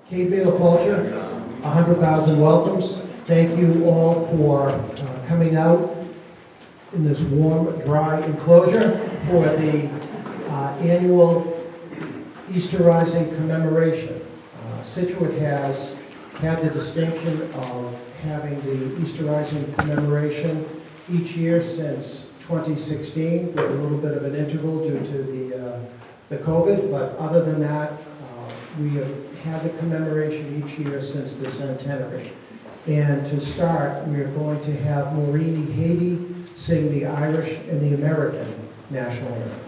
Kate Baylor-Fulcher, 100,000 welcomes. Thank you all for coming out in this warm, dry enclosure for the annual Easter Rising Commemoration. Scituate has had the distinction of having the Easter Rising Commemoration each year since 2016, with a little bit of an interval due to the COVID, but other than that, we have had the commemoration each year since the centenary. And to start, we are going to have Maureen Haiti sing the Irish and the American national anthem.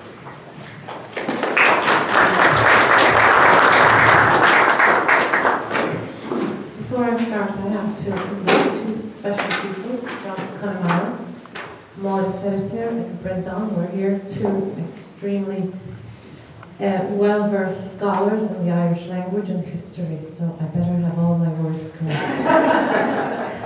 Before I start, I have to invite two special people from Connemara, Maud Ferreter and Brendan. We're here, two extremely well-versed scholars in the Irish language and history, so I better have all my words correct.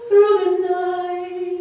Through the night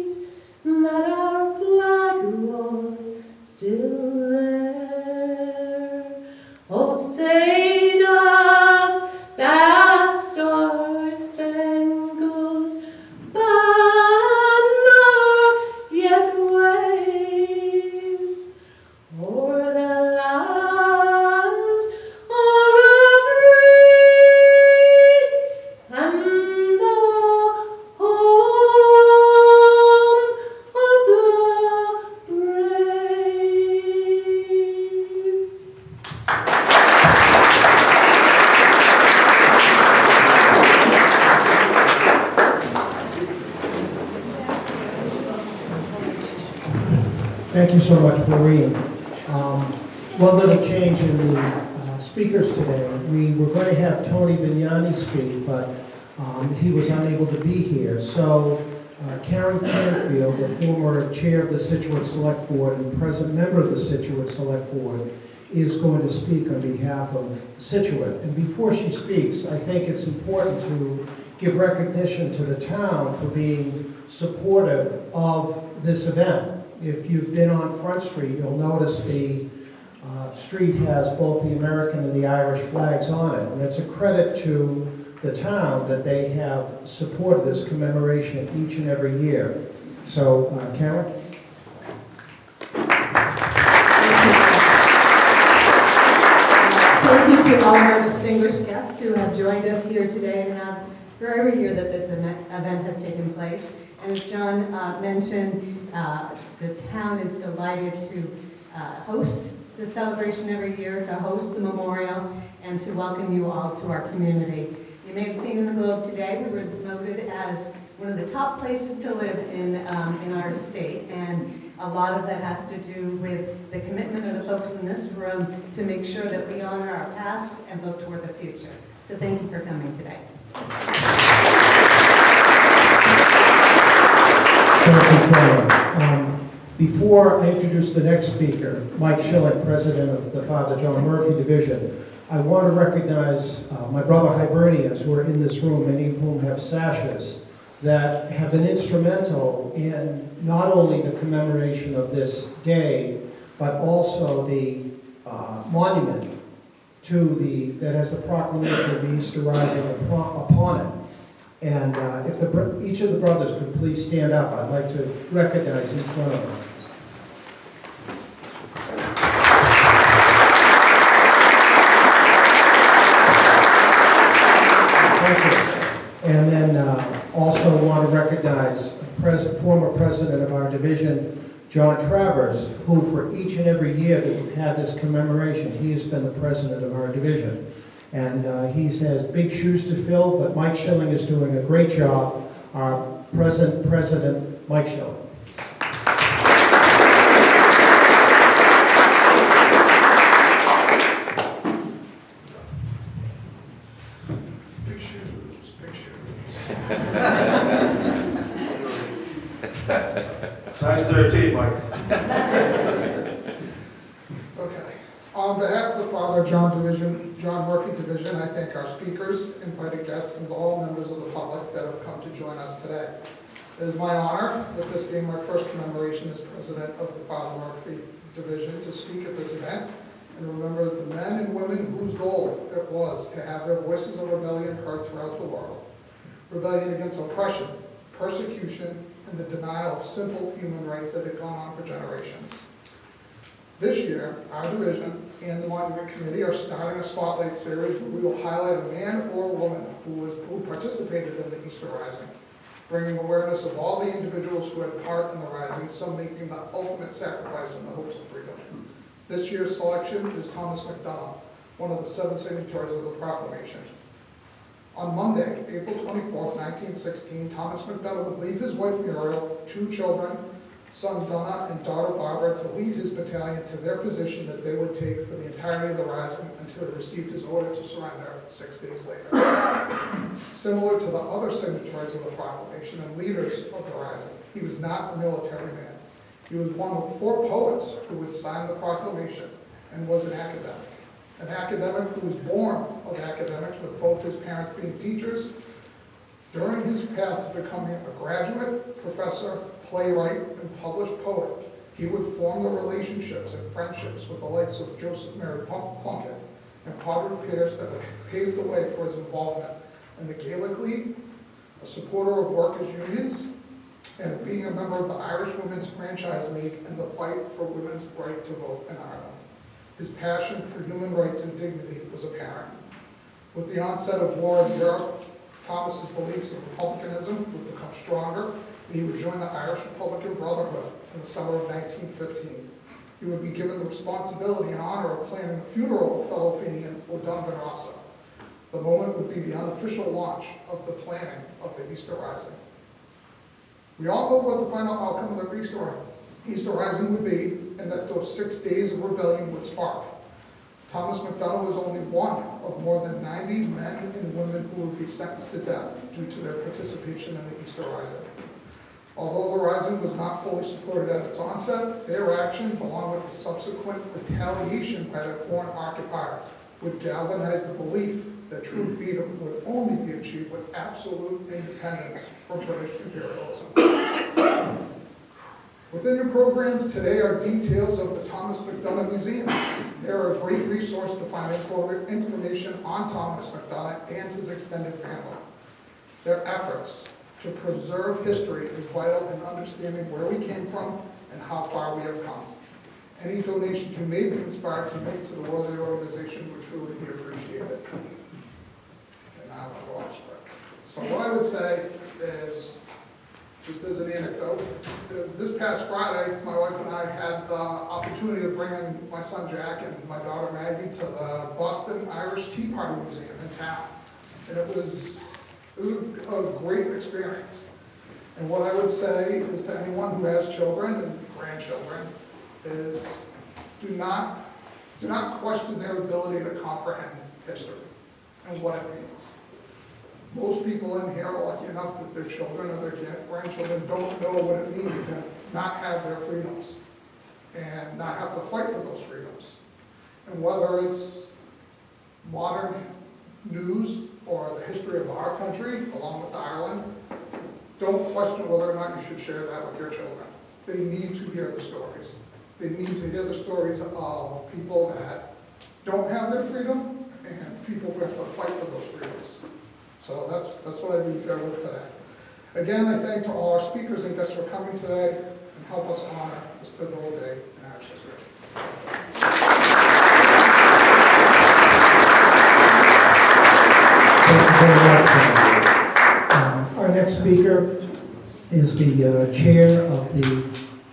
Thank you so much, Maureen. One little change in the speakers today. We were going to have Tony Vignani speak, but he was unable to be here. So Karen Canfield, the former chair of the Scituate Select Board and present member of the Scituate Select Board, is going to speak on behalf of Scituate. And before she speaks, I think it's important to give recognition to the town for being supportive of this event. If you've been on Front Street, you'll notice the street has both the American and the Irish flags on it. And it's a credit to the town that they have supported this commemoration each and every year. So, Karen? Thank you to all of our distinguished guests who have joined us here today and have for every year that this event has taken place. And as John mentioned, the town is delighted to host the celebration every year, to host the memorial, and to welcome you all to our community. You may have seen in the Globe today, we were voted as one of the top places to live in our state, and a lot of that has to do with the commitment of the folks in this room to make sure that we honor our past and look toward the future. So thank you for coming today. Thank you, Karen. Before I introduce the next speaker, Mike Schilling, president of the Father John Murphy Division, I want to recognize my brother Hibernians who are in this room, many of whom have sashes, that have been instrumental in not only the commemoration of this day, but also the monument to that has the proclamation of the Easter Rising upon it. And if each of the brothers could please stand up, I'd like to recognize each one of them. And then also want to recognize former president of our division, John Travers, who for each and every year that we've had this commemoration, he has been the president of our division. And he has big shoes to fill, but Mike Schilling is doing a great job. Our present president, Mike Schilling. Size 13, Mike. Okay. On behalf of the Father John Murphy Division, I thank our speakers, invited guests, and all members of the public that have come to join us today. It is my honor, with this being my first commemoration as president of the Father Murphy Division, to speak at this event and remember the men and women whose goal it was to have their voices of rebellion heard throughout the world. Rebellion against oppression, persecution, and the denial of simple human rights that had gone on for generations. This year, our division and the Monument Committee are starting a spotlight series where we will highlight a man or woman who participated in the Easter Rising, bringing awareness of all the individuals who had part in the Rising, some making the ultimate sacrifice in the hopes of freedom. This year's selection is Thomas McDonough, one of the 7 signatories of the proclamation. On Monday, April 24th, 1916, Thomas McDonough would leave his wife Muriel, 2 children, son Donna and daughter Barbara, to lead his battalion to their position that they would take for the entirety of the Rising until he received his order to surrender 6 days later. Similar to the other signatories of the proclamation and leaders of the Rising, he was not a military man. He was one of 4 poets who would sign the proclamation and was an academic who was born of academics, with both his parents being teachers. During his path to becoming a graduate, professor, playwright, and published poet, he would form the relationships and friendships with the likes of Joseph Mary Plunkett and Padre Pierce that would pave the way for his involvement in the Gaelic League, a supporter of workers' unions, and being a member of the Irish Women's Franchise League and the fight for women's right to vote in Ireland. His passion for human rights and dignity was apparent. With the onset of war in Europe, Thomas's beliefs in republicanism would become stronger, and he would join the Irish Republican Brotherhood in the summer of 1915. He would be given the responsibility and honor of planning the funeral of fellow Fenian O'Donnell Ben Rasa. The moment would be the unofficial launch of the planning of the Easter Rising. We all know what the final outcome of the Easter Easter Rising would be, and that those 6 days of rebellion would spark. Thomas MacDonald was only one of more than 90 men and women who would be sentenced to death due to their participation in the Easter Rising. Although the Rising was not fully supported at its onset, their actions, along with the subsequent retaliation by their foreign occupier, would galvanize the belief that true freedom would only be achieved with absolute independence from British imperialism. Within your programs today are details of the Thomas MacDonald Museum. They are a great resource to find information on Thomas MacDonald and his extended family. Their efforts to preserve history is vital in understanding where we came from and how far we have come. Any donations you may be inspired to make to the worthy organization would truly be appreciated. And now I'll go off script. So what I would say is, just as an anecdote, is this past Friday, my wife and I had the opportunity to bring in my son Jack and my daughter Maggie to the Boston Irish Tea Party Museum in town. And it was a great experience. And what I would say is to anyone who has children and grandchildren is do not question their ability to comprehend history and what it means. Most people in here are lucky enough that their children or their grandchildren don't know what it means to not have their freedoms and not have to fight for those freedoms. And whether it's modern news or the history of our country, along with Ireland, don't question whether or not you should share that with your children. They need to hear the stories. They need to hear the stories of people that don't have their freedom and people who have to fight for those freedoms. So that's what I leave here with today. Again, I thank to all our speakers and guests for coming today and help us honor this pivotal day in Irish history. Thank you very much. Our next speaker is the chair of the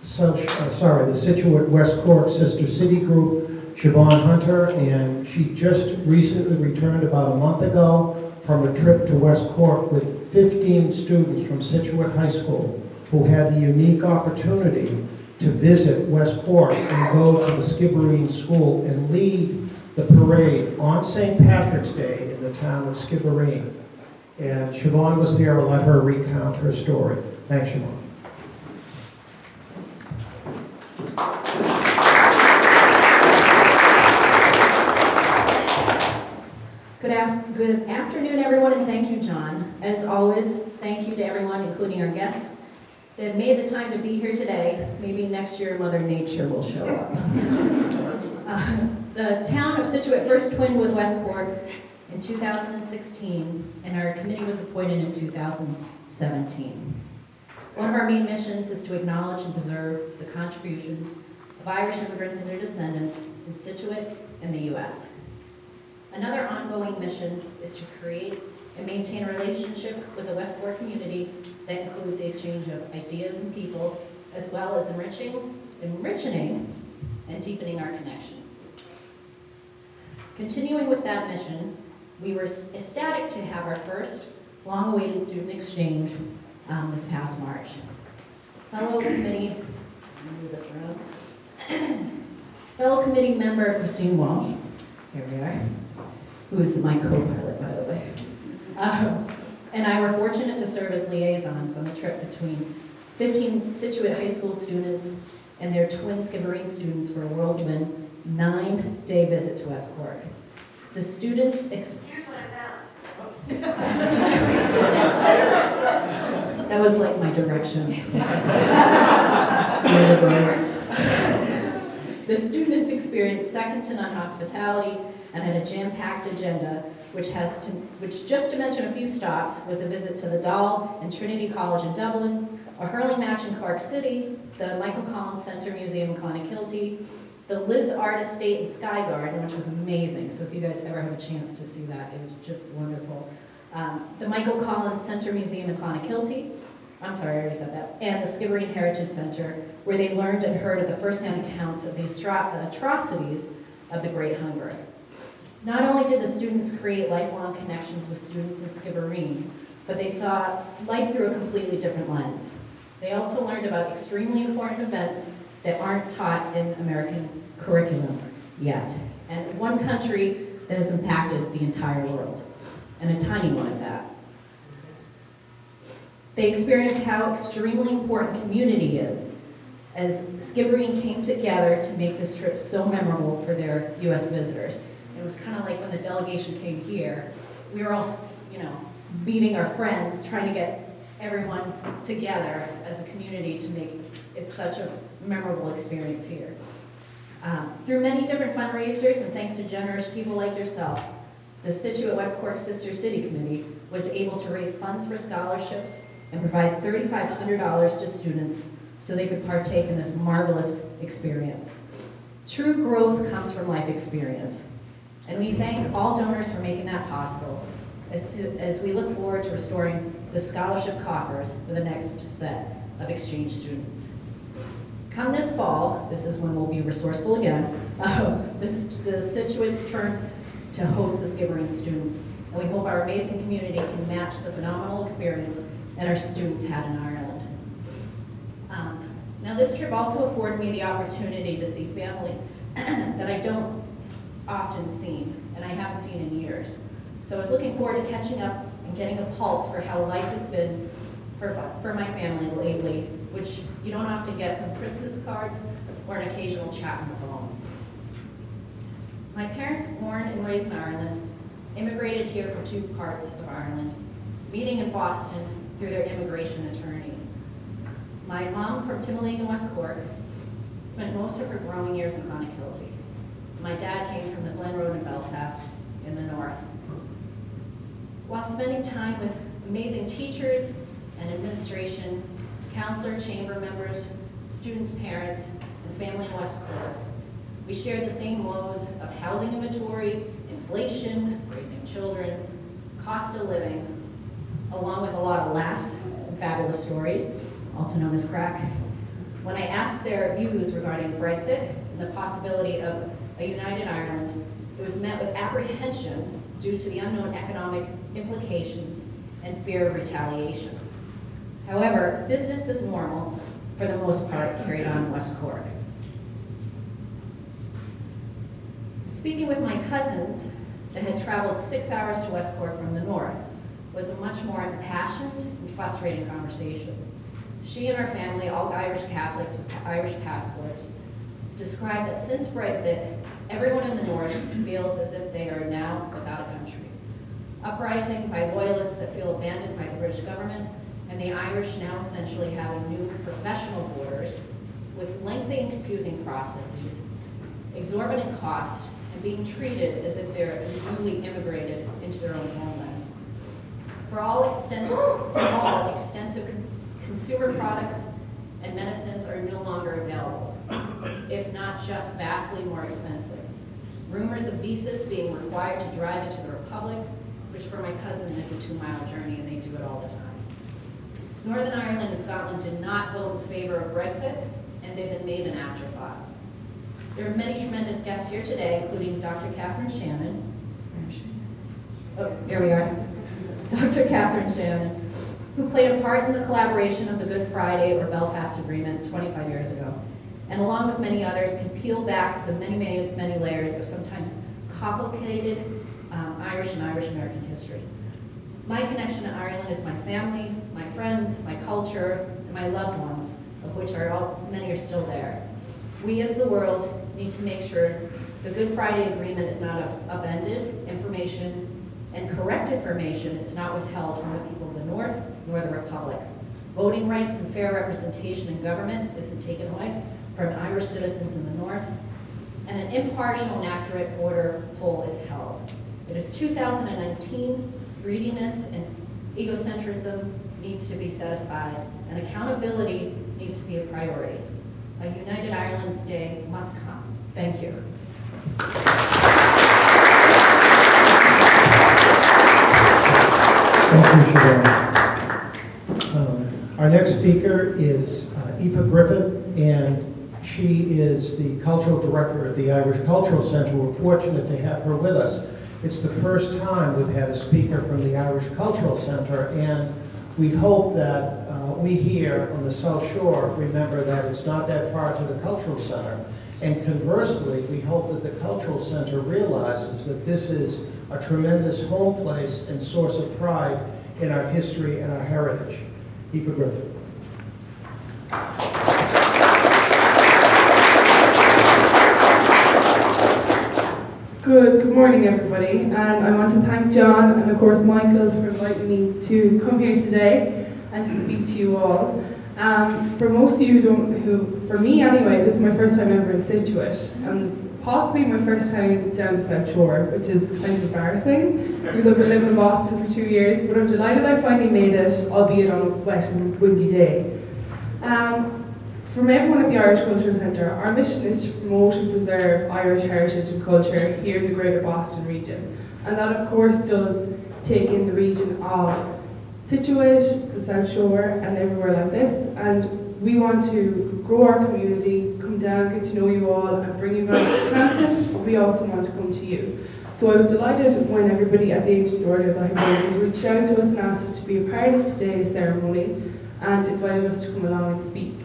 Scituate West Cork Sister City Group, Siobhan Hunter, and she just recently returned about a month ago from a trip to West Cork with 15 students from Scituate High School who had the unique opportunity to visit West Cork and go to the Skibbereen School and lead the parade on St. Patrick's Day in the town of Skibbereen. And Siobhan was there. I'll let her recount her story. Thanks, Siobhan. Good afternoon, everyone, and thank you, John. As always, thank you to everyone, including our guests, that made the time to be here today. Maybe next year Mother Nature will show up. The town of Scituate first twinned with West Cork in 2016, and our committee was appointed in 2017. One of our main missions is to acknowledge and preserve the contributions of Irish immigrants and their descendants in Scituate and the U.S. Another ongoing mission is to create and maintain a relationship with the West Cork community that includes the exchange of ideas and people, as well as enriching and deepening our connection. Continuing with that mission, we were ecstatic to have our first long-awaited student exchange this past March. Fellow committee, move this around. Fellow committee member Christine Walsh, here we are, who is my co-pilot, by the way, and I were fortunate to serve as liaisons on the trip between 15 Scituate High School students and their twin Skibbereen students for a whirlwind 9-day visit to West Cork. The students Here's what I found. That was like my directions. The students experienced second to none hospitality and had a jam-packed agenda, which just to mention a few stops, was a visit to the Dáil and Trinity College in Dublin, a hurling match in Cork City, the Michael Collins Centre Museum in Clonakilty, the Liz Art Estate in Sky Garden, which was amazing, so if you guys ever have a chance to see that, it was just wonderful. The Michael Collins Centre Museum in Clonakilty, I'm sorry, I already said that, and the Skibbereen Heritage Centre, where they learned and heard of the first-hand accounts of the atrocities of the Great Hunger. Not only did the students create lifelong connections with students in Skibbereen, but they saw life through a completely different lens. They also learned about extremely important events that aren't taught in American curriculum yet, and one country that has impacted the entire world, and a tiny one at that. They experienced how extremely important community is, as Skibbereen came together to make this trip so memorable for their U.S. visitors. It was kind of like when the delegation came here, we were all, meeting our friends, trying to get everyone together as a community to make it such a memorable experience here. Through many different fundraisers and thanks to generous people like yourself, the Scituate West Cork Sister City Committee was able to raise funds for scholarships and provide $3,500 to students so they could partake in this marvelous experience. True growth comes from life experience, and we thank all donors for making that possible as we look forward to restoring the scholarship coffers for the next set of exchange students. Come this fall, this is when we'll be resourceful again, the Scituate's turn to host the Skibbereen students, and we hope our amazing community can match the phenomenal experience that our students had in Ireland. Now this trip also afforded me the opportunity to see family that I don't often see, and I haven't seen in years. So I was looking forward to catching up and getting a pulse for how life has been for my family lately, which you don't often get from Christmas cards or an occasional chat on the phone. My parents, born and raised in Ireland, immigrated here from two parts of Ireland, meeting in Boston through their immigration attorney. My mom, from Timoleague in West Cork, spent most of her growing years in Clonakilty. My dad came from the Glen Road in Belfast in the north. While spending time with amazing teachers and administration, counselor, chamber members, students' parents, and family in West Cork, we shared the same woes of housing inventory, inflation, raising children, cost of living, along with a lot of laughs and fabulous stories, also known as crack. When I asked their views regarding Brexit and the possibility of a united Ireland, it was met with apprehension due to the unknown economic implications and fear of retaliation. However, business as normal, for the most part, carried on in West Cork. Speaking with my cousins that had traveled 6 hours to West Cork from the north was a much more impassioned and frustrating conversation. She and her family, all Irish Catholics with Irish passports, described that since Brexit, everyone in the north feels as if they are now without a country. Uprising by loyalists that feel abandoned by the British government, and the Irish now essentially having new professional borders with lengthy and confusing processes, exorbitant costs, and being treated as if they're newly immigrated into their own homeland. For all extensive consumer products and medicines are no longer available, if not just vastly more expensive. Rumors of visas being required to drive into the Republic, which for my cousin is a 2-mile journey and they do it all the time. Northern Ireland and Scotland did not vote in favor of Brexit, and they've been made an afterthought. There are many tremendous guests here today, including Dr. Catherine Shannon. Oh, here we are. Dr. Catherine Shannon, who played a part in the collaboration of the Good Friday or Belfast Agreement 25 years ago, and along with many others, can peel back the many layers of sometimes complicated Irish and Irish-American history. My connection to Ireland is my family, my friends, my culture, and my loved ones, of which many are still there. We as the world need to make sure the Good Friday Agreement is not upended, information and correct information is not withheld from the people of the North nor the Republic. Voting rights and fair representation in government isn't taken away from Irish citizens in the North, and an impartial and accurate border poll is held. It is 2019, greediness and egocentrism needs to be set aside, and accountability needs to be a priority. A United Ireland's Day must come. Thank you. Thank you, Sharon. Our next speaker is Aoife Griffin, and she is the cultural director of the Irish Cultural Center. We're fortunate to have her with us. It's the first time we've had a speaker from the Irish Cultural Center, and we hope that we here on the South Shore remember that it's not that far to the cultural center. And conversely, we hope that the cultural center realizes that this is a tremendous home place and source of pride in our history and our heritage. Keep it gripping. Good morning, everybody, and I want to thank John and of course Michael for inviting me to come here today and to speak to you all. For most of you for me anyway, this is my first time ever in Scituate, and possibly my first time down the South Shore, which is kind of embarrassing because I've been living in Boston for 2 years, but I'm delighted I finally made it, albeit on a wet and windy day. From everyone at the Irish Cultural Centre, our mission is to promote and preserve Irish heritage and culture here in the Greater Boston region. And that of course does take in the region of Scituate, the South Shore, and everywhere like this. And we want to grow our community, come down, get to know you all, and bring you guys to Crampton, but we also want to come to you. So I was delighted when everybody at the Ancient Order of the Hibernians reached out to us and asked us to be a part of today's ceremony and invited us to come along and speak.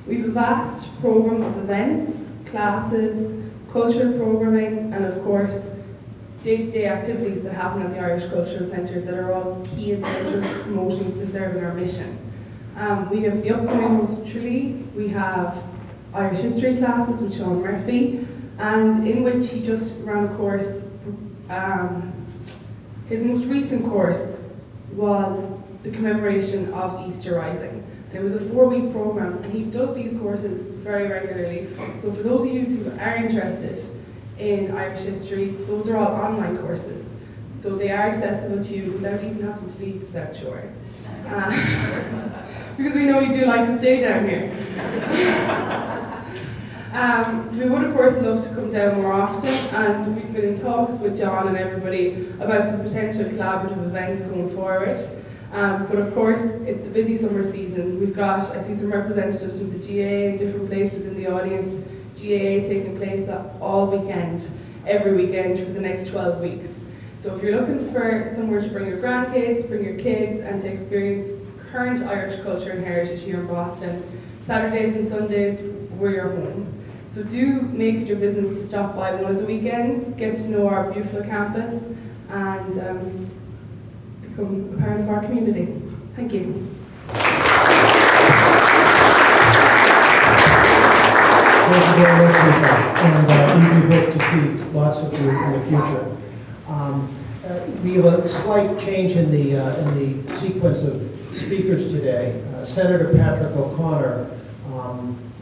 We have a vast programme of events, classes, cultural programming, and of course, day-to-day activities that happen at the Irish Cultural Centre that are all key and central to promoting and preserving our mission. We have the upcoming Rose Tree, we have Irish history classes with Sean Murphy, and in which he just ran a course, his most recent course was the Commemoration of the Easter Rising. And it was a 4-week program, and he does these courses very regularly. So for those of you who are interested in Irish history, those are all online courses. So they are accessible to you without even having to leave the South Shore. Because we know you do like to stay down here. We would of course love to come down more often, and we've been in talks with John and everybody about some potential collaborative events going forward. But of course, it's the busy summer season. I see some representatives from the GAA in different places in the audience. GAA taking place all weekend, every weekend for the next 12 weeks. So if you're looking for somewhere to bring your grandkids, bring your kids, and to experience current Irish culture and heritage here in Boston, Saturdays and Sundays, we're your home. So do make it your business to stop by one of the weekends, get to know our beautiful campus, and become a part of our community. Thank you. Thank you very much, Lisa. And we do hope to see lots of you in the future. We have a slight change in the sequence of speakers today. Senator Patrick O'Connor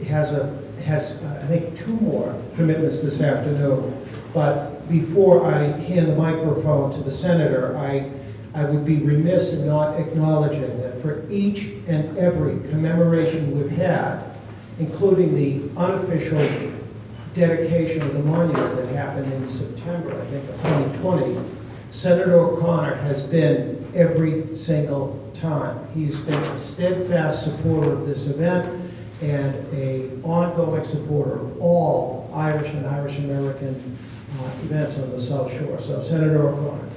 has I think 2 more commitments this afternoon. But before I hand the microphone to the senator, I would be remiss in not acknowledging that for each and every commemoration we've had, including the unofficial dedication of the monument that happened in September, I think, of 2020, Senator O'Connor has been every single time. He's been a steadfast supporter of this event and an ongoing supporter of all Irish and Irish American events on the South Shore. So, Senator O'Connor.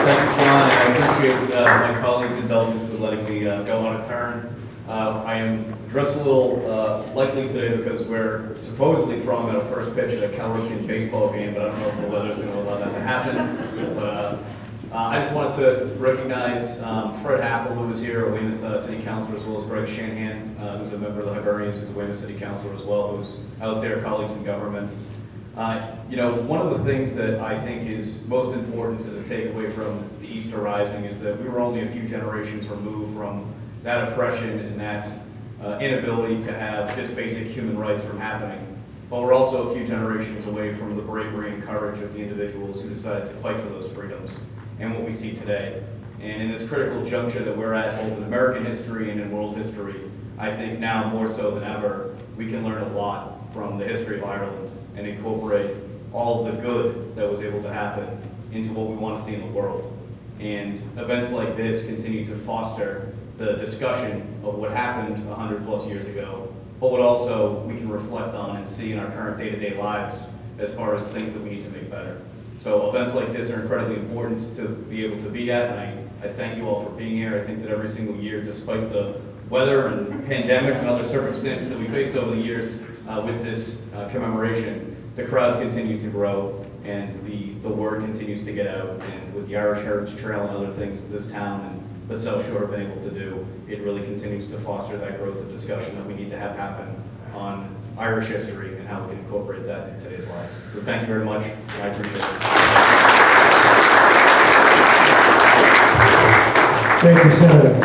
Thank you, John, and I appreciate my colleagues' indulgence with letting me go on a turn. I am dressed a little lightly today because we're supposedly throwing out a first pitch at a Calrican baseball game, but I don't know if the weather's going to allow that to happen. But I just wanted to recognize Fred Happel, who was here, a Weymouth City Councilor, as well as Greg Shanahan, who's a member of the Hibernians, who's a Weymouth City Councilor as well, who's out there, colleagues in government. One of the things that I think is most important as a takeaway from the Easter Rising is that we were only a few generations removed from that oppression and that inability to have just basic human rights from happening. But we're also a few generations away from the bravery and courage of the individuals who decided to fight for those freedoms and what we see today. And in this critical juncture that we're at, both in American history and in world history, I think now more so than ever, we can learn a lot from the history of Ireland and incorporate all of the good that was able to happen into what we want to see in the world. And events like this continue to foster the discussion of what happened 100+ years ago, but what also we can reflect on and see in our current day-to-day lives as far as things that we need to make better. So events like this are incredibly important to be able to be at, and I I thank you all for being here. I think that every single year, despite the weather and pandemics and other circumstances that we faced over the years with this commemoration, the crowds continue to grow and the word continues to get out. And with the Irish Heritage Trail and other things that this town and the South Shore have been able to do, it really continues to foster that growth of discussion that we need to have happen on Irish history and how we can incorporate that in today's lives. So thank you very much. I appreciate it. Thank you, Senator.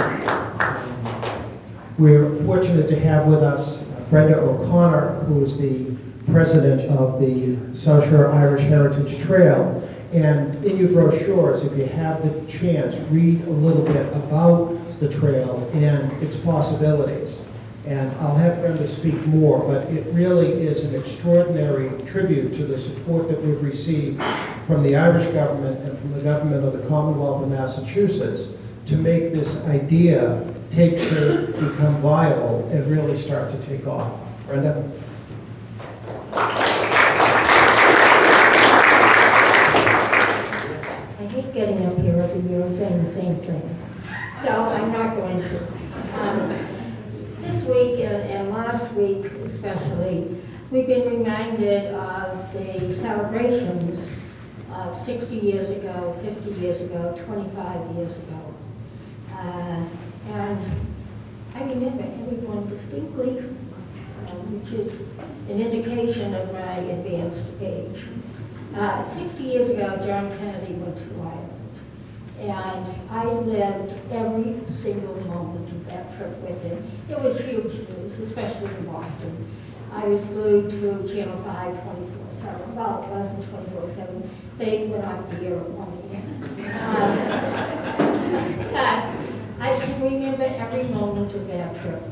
We're fortunate to have with us Brenda O'Connor, who is the president of the South Shore Irish Heritage Trail. And in your brochures, if you have the chance, read a little bit about the trail and its possibilities. And I'll have Brenda speak more, but it really is an extraordinary tribute to the support that we've received from the Irish government and from the government of the Commonwealth of Massachusetts to make this idea take shape, become viable, and really start to take off. Brenda? I hate getting up here every year and saying the same thing, so I'm not going to. This week and last week especially, we've been reminded of the celebrations of 60 years ago, 50 years ago, 25 years ago. And I remember everyone distinctly, which is an indication of my advanced age. 60 years ago, John Kennedy went to Ireland, and I lived every single moment of that trip with him. It was huge news, especially in Boston. I was glued to Channel 5 24/7. Well, it wasn't 24/7. They went off the air at 1 a.m. I can remember every moment of that trip.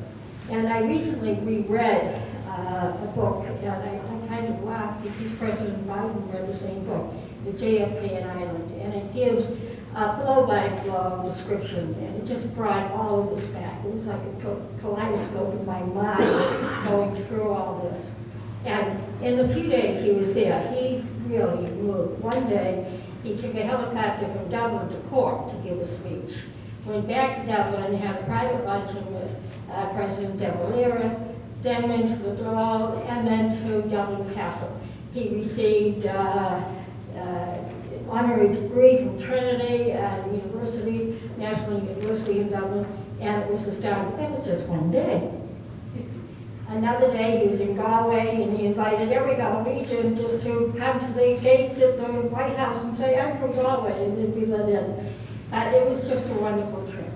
And I recently reread a book, and I kind of laughed because President Biden read the same book, The JFK and Ireland, and it gives a blow-by-blow description, and it just brought all of this back. It was like a kaleidoscope in my mind going through all this. And in the few days he was there, he really moved. One day, he took a helicopter from Dublin to Cork to give a speech. Went back to Dublin and had a private luncheon with President De Valera, then went to the Dáil, and then to Dublin Castle. He received honorary degree from Trinity University, National University in Dublin, and it was astounding. That was just one day. Another day he was in Galway, and he invited every Galwegian just to come to the gates at the White House and say, "I'm from Galway," and then be let in. It was just a wonderful trip.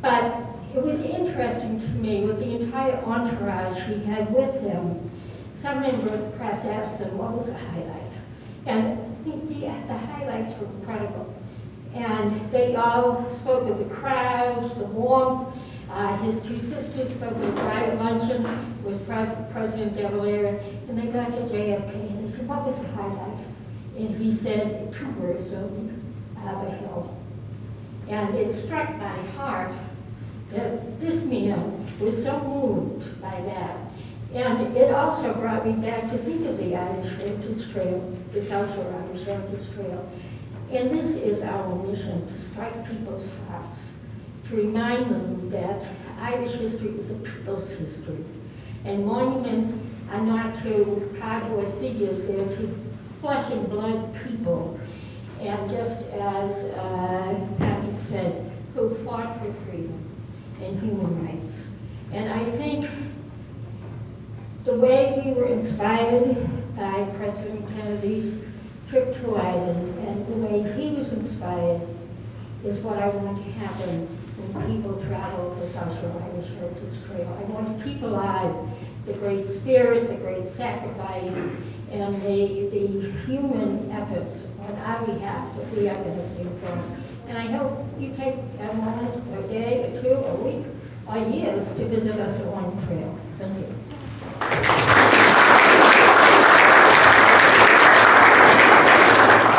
But it was interesting to me with the entire entourage he had with him. Some member of the press asked him, what was the highlight? And the highlights were incredible. And they all spoke of the crowds, the warmth. His two sisters spoke of a private luncheon with President De Valera, and they got to JFK, and he said, what was the highlight? And he said, 2 words only, the hill. And it struck my heart that this man was so moved by that. And it also brought me back to think of the Irish Heritage Trail, the South Shore Irish Heritage Trail. And this is our mission, to strike people's hearts, to remind them that Irish history is a people's history. And monuments are not to cardboard figures, they're to flesh and blood people. And just as Patrick said, who fought for freedom and human rights. And I think the way we were inspired by President Kennedy's trip to Ireland and the way he was inspired is what I want to happen when people travel the South Shore Irish Heritage Trail. I want to keep alive the great spirit, the great sacrifice, and the human efforts on our behalf that we are benefiting from. And I hope you take a moment, a day, or 2, a week, or years to visit us along the trail. Thank you.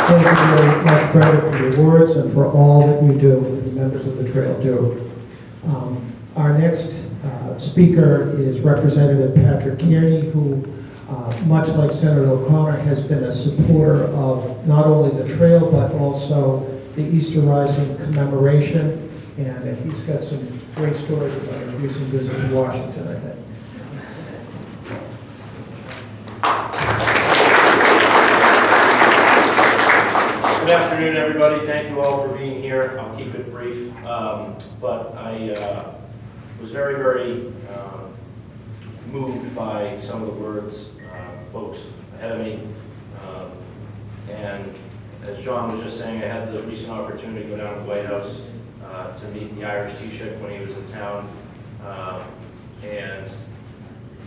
Thank you very much, Brenda, for your words and for all that you do, and the members of the trail do. Our next speaker is Representative Patrick Kearney, who, much like Senator O'Connor, has been a supporter of not only the trail, but also the Easter Rising Commemoration, and he's got some great stories about his recent visit to Washington, I think. Good afternoon, everybody. Thank you all for being here. I'll keep it brief, but I was very, very moved by some of the words folks ahead of me. And as John was just saying, I had the recent opportunity to go down to the White House to meet the Irish Taoiseach when he was in town. And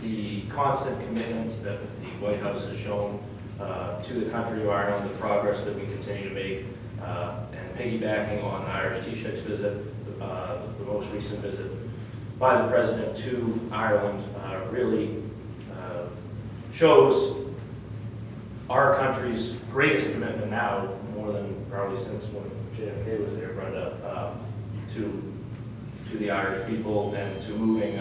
the constant commitment that the White House has shown to the country of Ireland, the progress that we continue to make, and piggybacking on the Irish Taoiseach's visit, the most recent visit by the President to Ireland, really shows our country's greatest commitment now, more than probably since when JFK was there, Brenda, to the Irish people and to moving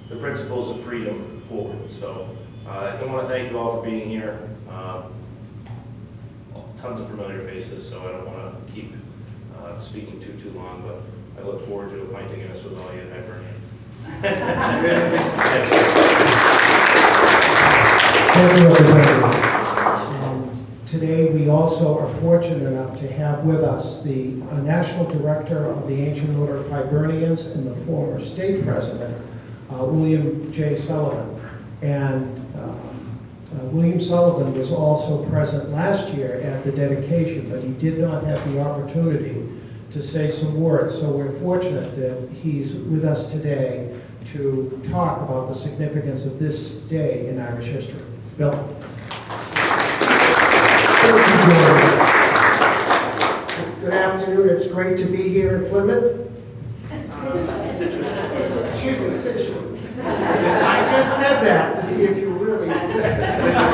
the principles of freedom forward. So I want to thank you all for being here. Tons of familiar faces, so I don't want to keep speaking too long, but I look forward to a pint of Guinness with all you at Hibernian. Thank you, Representative. Today, we also are fortunate enough to have with us the National Director of the Ancient Order of Hibernians and the former State President, William J. Sullivan. And William Sullivan was also present last year at the dedication, but he did not have the opportunity to say some words. So we're fortunate that he's with us today to talk about the significance of this day in Irish history. Bill. Thank you, George. Good afternoon. It's great to be here in Plymouth. Excuse me, Scituate. I just said that to see if you really listened.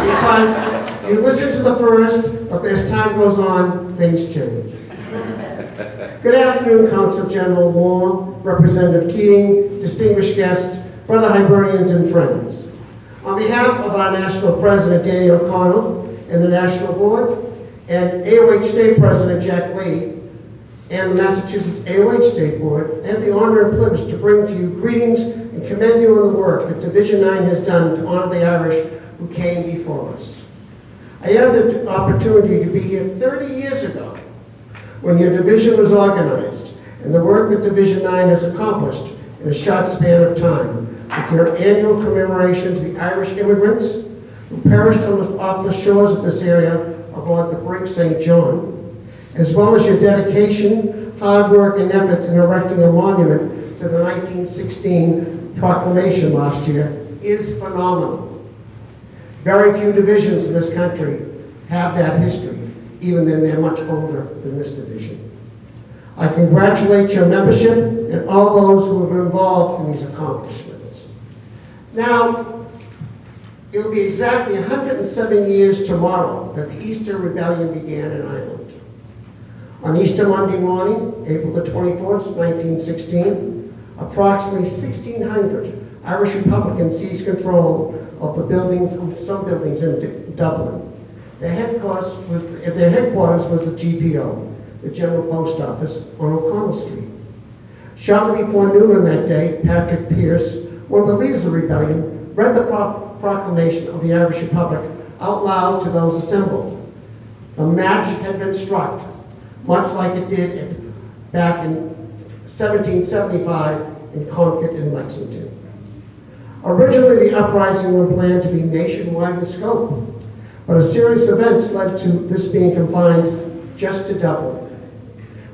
Because you listen to the first, but as time goes on, things change. Good afternoon, Consul General Warm, Representative Keating, distinguished guests, brother Hibernians and friends. On behalf of our National President, Danny O'Connell, and the National Board, and AOH State President, Jack Lee, and the Massachusetts AOH State Board, I have the honor and privilege to bring to you greetings and commend you on the work that Division 9 has done to honor the Irish who came before us. I had the opportunity to be here 30 years ago when your division was organized, and the work that Division 9 has accomplished in a short span of time with your annual commemoration to the Irish immigrants who perished off the shores of this area aboard the brig St. John, as well as your dedication, hard work, and efforts in erecting a monument to the 1916 proclamation last year is phenomenal. Very few divisions in this country have that history, even then they're much older than this division. I congratulate your membership and all those who have been involved in these accomplishments. Now, it will be exactly 107 years tomorrow that the Easter Rebellion began in Ireland. On Easter Monday morning, April the 24th, 1916, approximately 1,600 Irish Republicans seized control of the buildings, some buildings in Dublin. Their headquarters was the GPO, the General Post Office on O'Connell Street. Shortly before noon on that day, Patrick Pearse, one of the leaders of the rebellion, read the proclamation of the Irish Republic out loud to those assembled. The match had been struck, much like it did back in 1775 in Concord and Lexington. Originally, the uprising was planned to be nationwide in scope, but a series of events led to this being confined just to Dublin.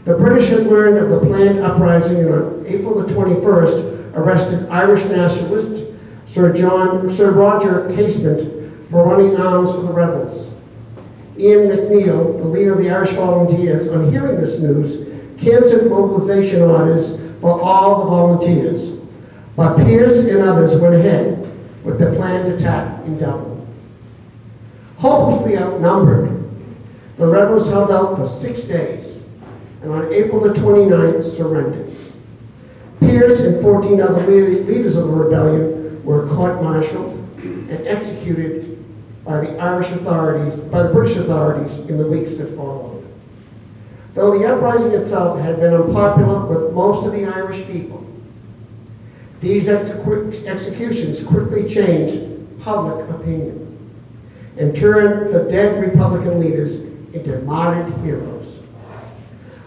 The British had learned of the planned uprising and on April the 21st arrested Irish nationalist Sir Roger Casement for running arms for the rebels. Ian McNeill, the leader of the Irish Volunteers, on hearing this news, canceled mobilization orders for all the volunteers. But Pearse and others went ahead with the planned attack in Dublin. Hopelessly outnumbered, the rebels held out for 6 days, and on April the 29th surrendered. Pearse and 14 other leaders of the rebellion were court-martialed and executed by the British authorities in the weeks that followed. Though the uprising itself had been unpopular with most of the Irish people, these executions quickly changed public opinion and turned the dead Republican leaders into martyred heroes.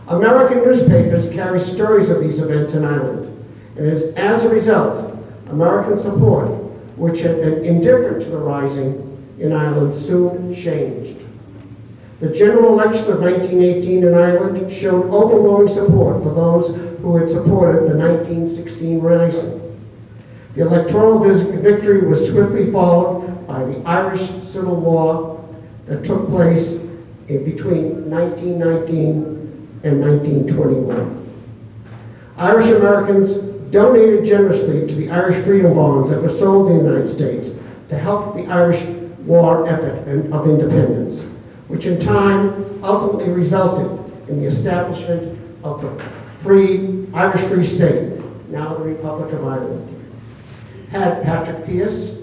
American newspapers carry stories of these events in Ireland, and as a result, American support, which had been indifferent to the rising in Ireland, soon changed. The general election of 1918 in Ireland showed overwhelming support for those who had supported the 1916 rising. The electoral victory was swiftly followed by the Irish Civil War that took place in between 1919 and 1921. Irish Americans donated generously to the Irish freedom bonds that were sold in the United States to help the Irish war effort of independence, which in time ultimately resulted in the establishment of the Irish Free State, now the Republic of Ireland. Had Patrick Pearse,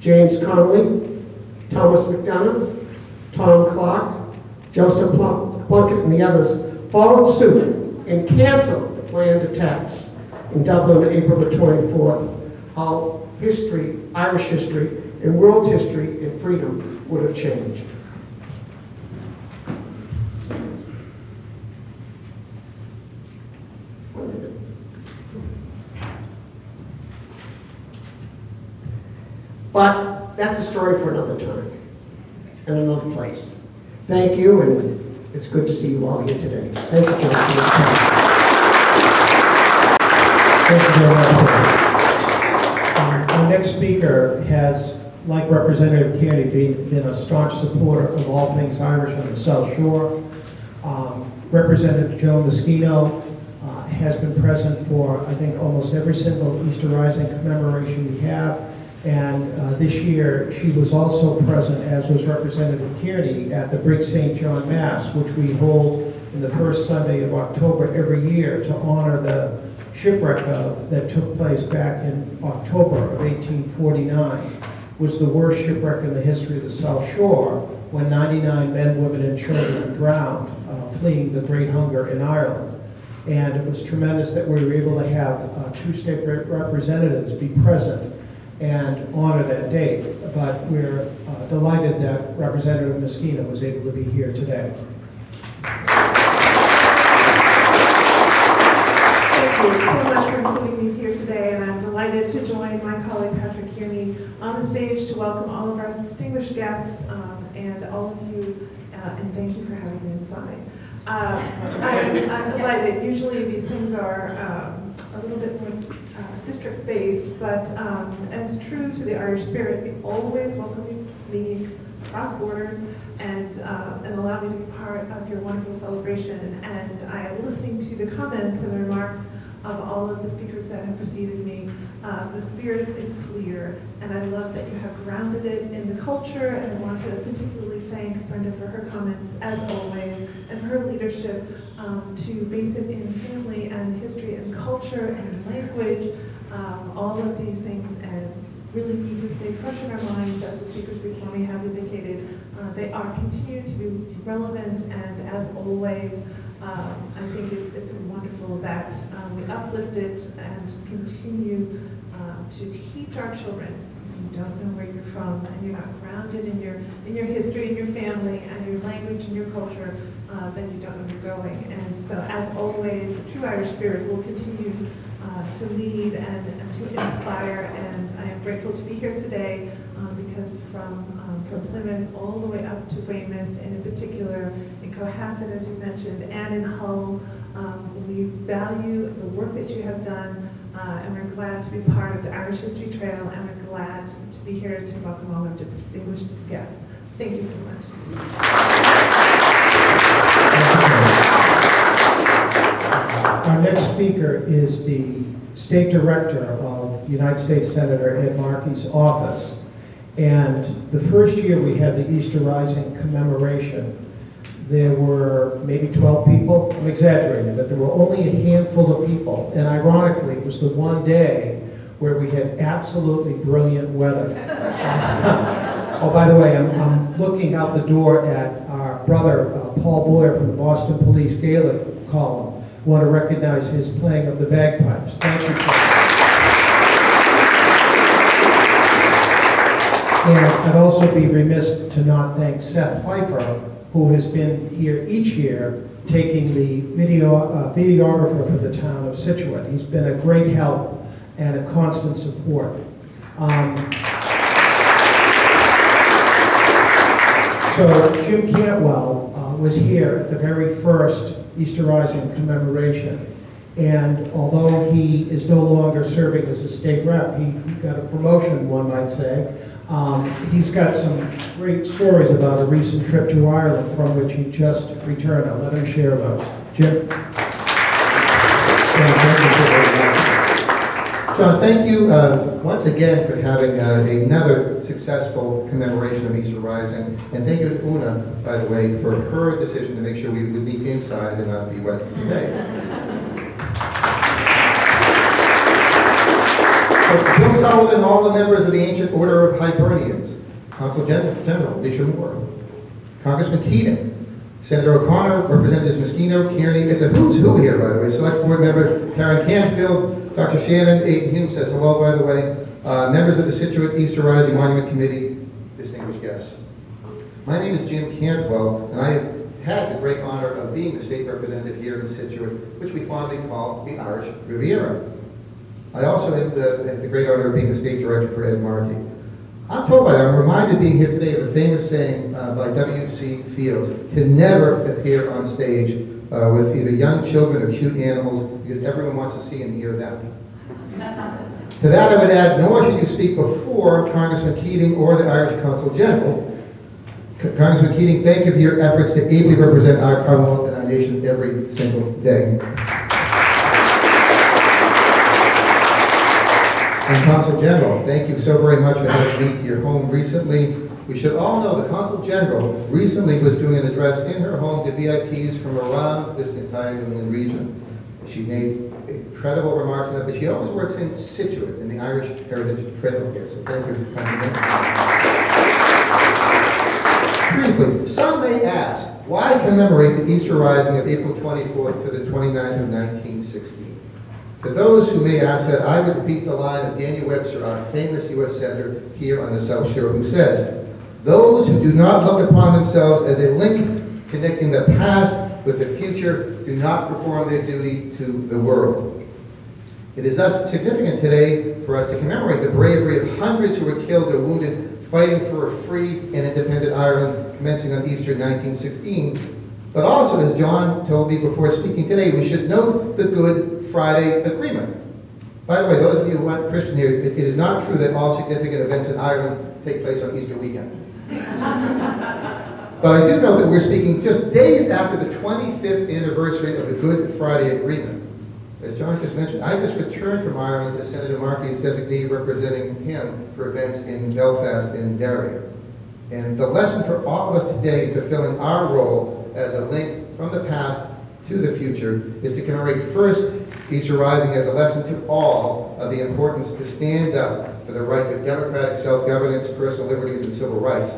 James Connolly, Thomas McDonough, Tom Clark, Joseph Plunkett, and the others followed suit and canceled the planned attacks in Dublin on April the 24th, how history, Irish history, and world history and freedom would have changed. But that's a story for another time and another place. Thank you, and it's good to see you all here today. Thank you, John, for your time. Thank you very much. Our next speaker has, like Representative Kearney, been a staunch supporter of all things Irish on the South Shore. Representative Joe Moschino has been present for, I think, almost every single Easter Rising commemoration we have. And this year, she was also present, as was Representative Kearney, at the Briggs St. John Mass, which we hold in the first Sunday of October every year to honor the shipwreck that took place back in October of 1849. Was the worst shipwreck in the history of the South Shore, when 99 men, women, and children drowned fleeing the Great Hunger in Ireland. And it was tremendous that we were able to have two state representatives be present and honor that date. But we're delighted that Representative Moschino was able to be here today. Thank you so much for including me here today, and I'm delighted to join my colleague Patrick Kearney on the stage to welcome all of our distinguished guests and all of you, and thank you for having me inside. I'm delighted. Usually these things are a little bit more district-based, but as true to the Irish spirit, we always welcome me across borders and allow me to be part of your wonderful celebration. And I am listening to the comments and the remarks of all of the speakers that have preceded me. The spirit is clear, and I love that you have grounded it in the culture, and I want to particularly thank Brenda for her comments, as always, and for her leadership to base it in family and history and culture and language, all of these things, and really need to stay fresh in our minds, as the speakers before me have indicated. They are continue to be relevant, and as always, I think it's wonderful that we uplift it and continue to teach our children. If you don't know where you're from and you're not grounded in your history and your family and your language and your culture, then you don't know where you're going. And so, as always, the true Irish spirit will continue to lead and to inspire. And I am grateful to be here today because from Plymouth all the way up to Weymouth, and in particular in Cohasset, as you mentioned, and in Hull, we value the work that you have done, and we're glad to be part of the Irish History Trail, and we're glad to be here to welcome all of the distinguished guests. Thank you so much. Our next speaker is the State Director of United States Senator Ed Markey's office. And the first year we had the Easter Rising commemoration, there were maybe 12 people. I'm exaggerating, but there were only a handful of people. And ironically, it was the one day where we had absolutely brilliant weather. Oh, by the way, I'm looking out the door at our brother, Paul Boyer from the Boston Police Gaelic column. Want to recognize his playing of the bagpipes. Thank you, Paul. And I'd also be remiss to not thank Seth Pfeiffer, who has been here each year taking the videographer for the town of Scituate. He's been a great help and a constant support. So Jim Cantwell was here at the very first Easter Rising commemoration. And although he is no longer serving as a state rep, he got a promotion, one might say. He's got some great stories about a recent trip to Ireland from which he just returned. I'll let him share those. Jim? John, thank you once again for having another successful commemoration of Easter Rising. And thank you to Una, by the way, for her decision to make sure we would meet inside and not be wet today. Bill Sullivan, all the members of the Ancient Order of Hibernians, Consul General Alicia Moore, Congressman Keating, Senator O'Connor, Representatives Moschino, Kearney, it's a who's who here, by the way, Select Board Member Karen Canfield, Dr. Shannon, Aidan Hume says hello, by the way, members of the Scituate Easter Rising Monument Committee, distinguished guests. My name is Jim Cantwell, and I have had the great honor of being the state representative here in Scituate, which we fondly call the Irish Riviera. I also have the great honor of being the state director for Ed Markey. I'm told by that, I'm reminded being here today of the famous saying by W.C. Fields, to never appear on stage with either young children or cute animals, because everyone wants to see and hear them. To that I would add, nor should you speak before Congressman Keating or the Irish Consul General. Congressman Keating, thank you for your efforts to ably represent our Commonwealth and our nation every single day. And Consul General, thank you so very much for having me to your home recently. We should all know the Consul General recently was doing an address in her home to VIPs from around this entire New England region. She made incredible remarks on that, but she always works in Scituate, in the Irish Heritage Trail here, so thank you for coming in. Briefly, some may ask, why commemorate the Easter Rising of April 24th to the 29th of 1916? To those who may ask that, I would repeat the line of Daniel Webster, our famous U.S. Senator here on the South Shore, who says, "Those who do not look upon themselves as a link connecting the past with the future do not perform their duty to the world." It is thus significant today for us to commemorate the bravery of hundreds who were killed or wounded fighting for a free and independent Ireland commencing on Easter 1916. But also, as John told me before speaking today, we should note the Good Friday Agreement. By the way, those of you who aren't Christian here, it is not true that all significant events in Ireland take place on Easter weekend. But I do know that we're speaking just days after the 25th anniversary of the Good Friday Agreement. As John just mentioned, I just returned from Ireland as Senator Markey's designee representing him for events in Belfast and Derry. And the lesson for all of us today to fill in our role as a link from the past to the future is to commemorate first Easter Rising as a lesson to all of the importance to stand up for the right to democratic self-governance, personal liberties, and civil rights.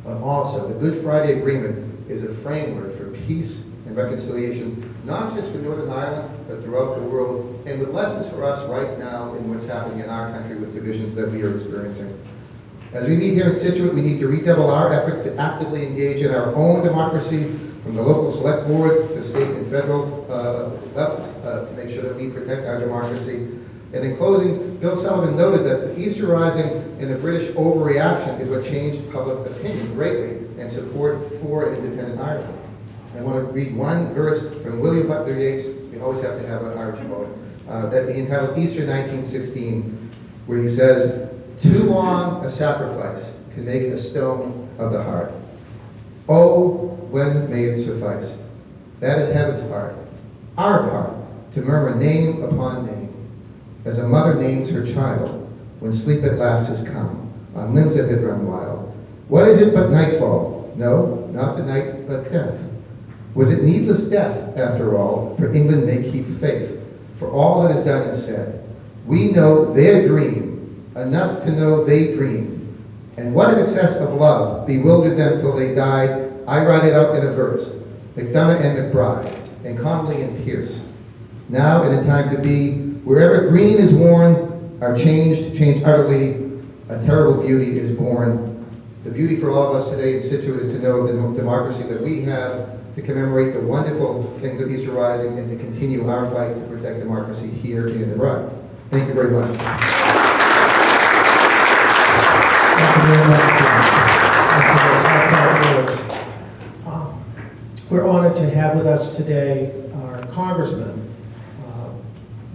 But also, the Good Friday Agreement is a framework for peace and reconciliation, not just for Northern Ireland, but throughout the world, and with lessons for us right now in what's happening in our country with divisions that we are experiencing. As we meet here in Scituate, we need to redouble our efforts to actively engage in our own democracy, from the local select board to the state and federal levels, to make sure that we protect our democracy. And in closing, Bill Sullivan noted that the Easter Rising and the British overreaction is what changed public opinion greatly and support for an independent Ireland. I want to read one verse from William Butler Yeats. We always have to have an Irish poet, that he entitled Easter 1916, where he says, "Too long a sacrifice can make a stone of the heart. Oh, when may it suffice? That is heaven's part, our part, to murmur name upon name, as a mother names her child, when sleep at last has come, on limbs that had run wild. What is it but nightfall? No, not the night, but death. Was it needless death, after all, for England may keep faith, for all that is done and said? We know their dream, enough to know they dreamed. And what if excess of love bewildered them till they died? I write it out in a verse. McDonough and McBride, and Connolly and Pierce. Now in a time to be, wherever green is worn, are changed utterly, a terrible beauty is born. The beauty for all of us today in Scituate is to know the democracy that we have, to commemorate the wonderful things of Easter Rising, and to continue our fight to protect democracy here in the Broad. Thank you very much. Thank you very much, John. Thank you very much. We're honored to have with us today our Congressman,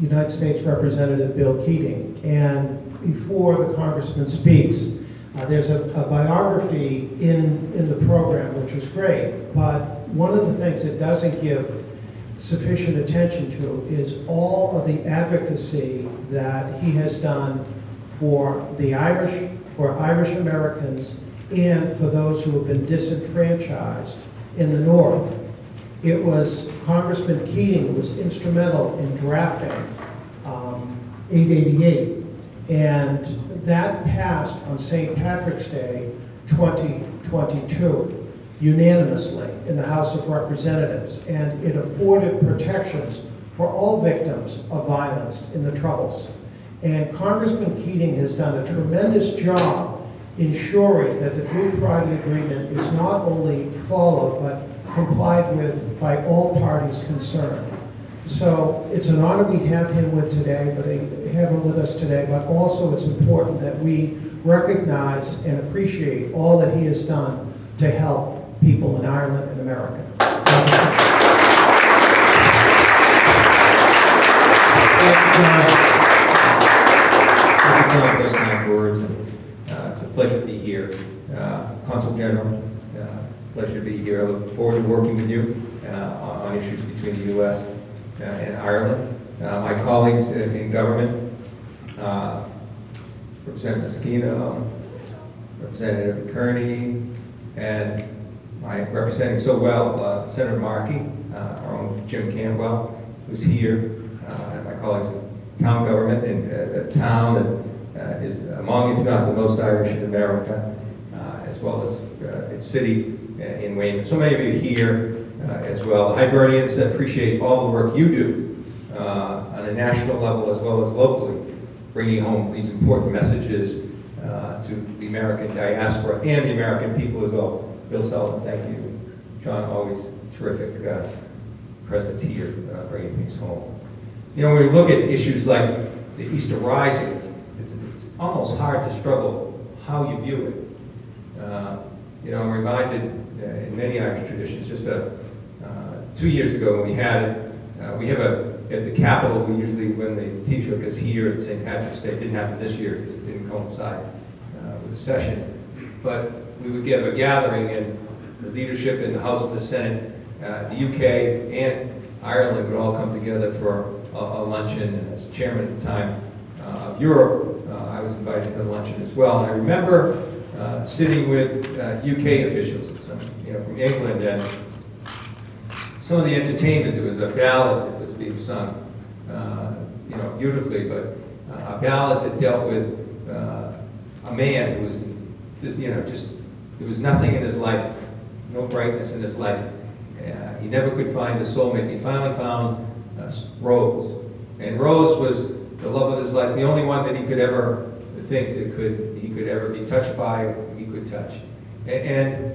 United States Representative Bill Keating. And before the Congressman speaks, there's a biography in the program, which is great, but one of the things it doesn't give sufficient attention to is all of the advocacy that he has done for the Irish, for Irish Americans, and for those who have been disenfranchised in the North. It was Congressman Keating who was instrumental in drafting 888, and that passed on St. Patrick's Day 2022 unanimously in the House of Representatives, and it afforded protections for all victims of violence in the Troubles. And Congressman Keating has done a tremendous job ensuring that the Good Friday Agreement is not only followed but complied with by all parties concerned. So it's an honor we have him with us today, but also it's important that we recognize and appreciate all that he has done to help people in Ireland and America. Thank you, John, for those kind words. It's a pleasure to be here. Consul General, pleasure to be here. I look forward to working with you on issues between the U.S. And Ireland. My colleagues in government, Representative Scituate, Representative Kearney, and my representing so well, Senator Markey, our own Jim Campbell, who's here, and my colleagues in town government, in a town that is among, if not the most Irish in America, as well as its city in Weymouth. So many of you here as well. The Hibernians appreciate all the work you do on a national level as well as locally, bringing home these important messages to the American diaspora and the American people as well. Bill Sullivan, thank you. John, always terrific presence here, bringing things home. You know, when we look at issues like the Easter Rising, it's almost hard to struggle how you view it. You know, I'm reminded in many Irish traditions, just 2 years ago when we had it, we have at the Capitol, we usually, when the Taoiseach is here at St. Patrick's Day, it didn't happen this year because it didn't coincide with the session, but we would give a gathering and the leadership in the House and the Senate, the UK and Ireland would all come together for a luncheon, and as chairman at the time of Europe, I was invited to the luncheon as well. And I remember sitting with UK officials, you know, from England, and some of the entertainment. There was a ballad that was being sung, you know, beautifully, but a ballad that dealt with a man who was just, you know, there was nothing in his life, no brightness in his life. He never could find a soulmate. He finally found Rose, and Rose was the love of his life, the only one that he could ever think that he could ever be touched by, or he could touch. And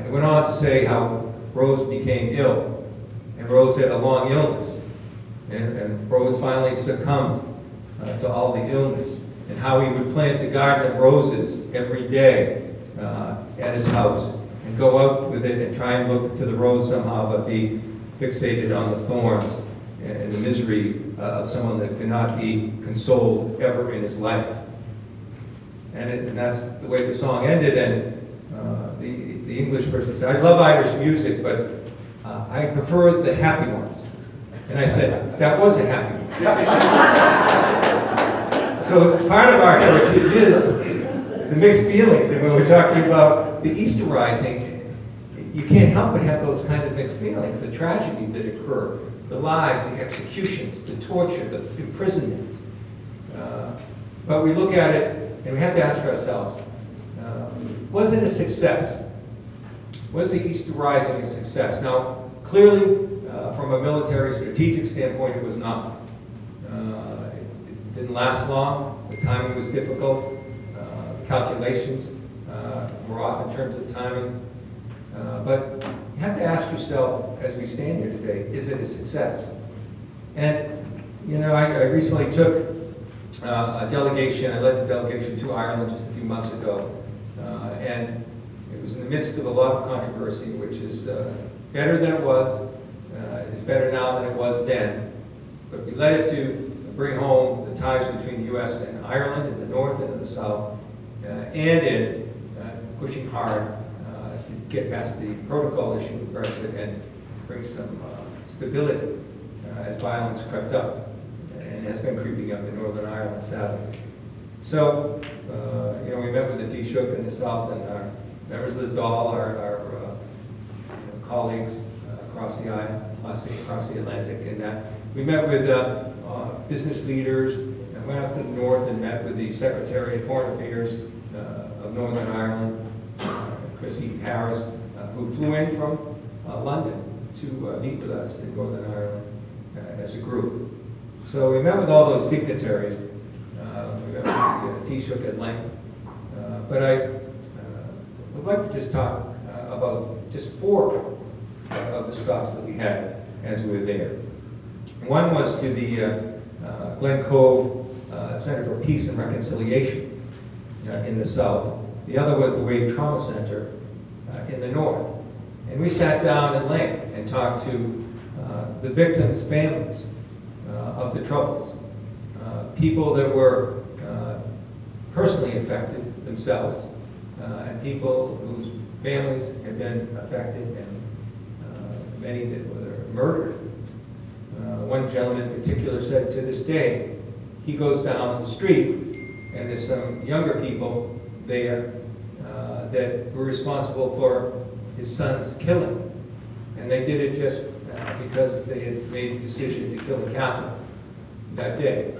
it went on to say how Rose became ill, and Rose had a long illness, and Rose finally succumbed to all the illness, and how he would plant a garden of roses every day at his house, and go out with it and try and look to the rose somehow, but be fixated on the thorns and the misery of someone that could not be consoled ever in his life. And that's the way the song ended, and the English person said, "I love Irish music, but I prefer the happy ones." And I said, "That was a happy one." So part of our heritage is the mixed feelings, and when we're talking about the Easter Rising, you can't help but have those kind of mixed feelings, the tragedy that occurred, the lives, the executions, the torture, the imprisonment. But we look at it, and we have to ask ourselves, was it a success? Was the Easter Rising a success? Now, clearly, from a military strategic standpoint, it was not. It didn't last long. The timing was difficult. The calculations were off in terms of timing. But you have to ask yourself, as we stand here today, is it a success? And, you know, I recently took a delegation, I led the delegation to Ireland just a few months ago. And it was in the midst of a lot of controversy, which is better than it was. It's better now than it was then. But we led it to bring home the ties between the U.S. and Ireland in the north and in the south, and in pushing hard to get past the protocol issue with Brexit and bring some stability as violence crept up and has been creeping up in Northern Ireland, sadly. So, you know, we met with the Taoiseach in the south and our members of the Dáil, our colleagues across the aisle, across the Atlantic, and we met with business leaders, and went up to the north and met with the Secretary of Foreign Affairs of Northern Ireland, Christy Harris, who flew in from London to meet with us in Northern Ireland as a group. So we met with all those dignitaries. We met with the Taoiseach at length. But I would like to just talk about just 4 of the stops that we had as we were there. One was to the Glen Cove Center for Peace and Reconciliation in the south. The other was the Wave Trauma Center in the north. And we sat down at length and talked to the victims' families of the Troubles, people that were personally affected themselves, and people whose families had been affected, and many that were murdered. One gentleman in particular said to this day, he goes down the street and there's some younger people there that were responsible for his son's killing. And they did it just because they had made the decision to kill a Catholic that day.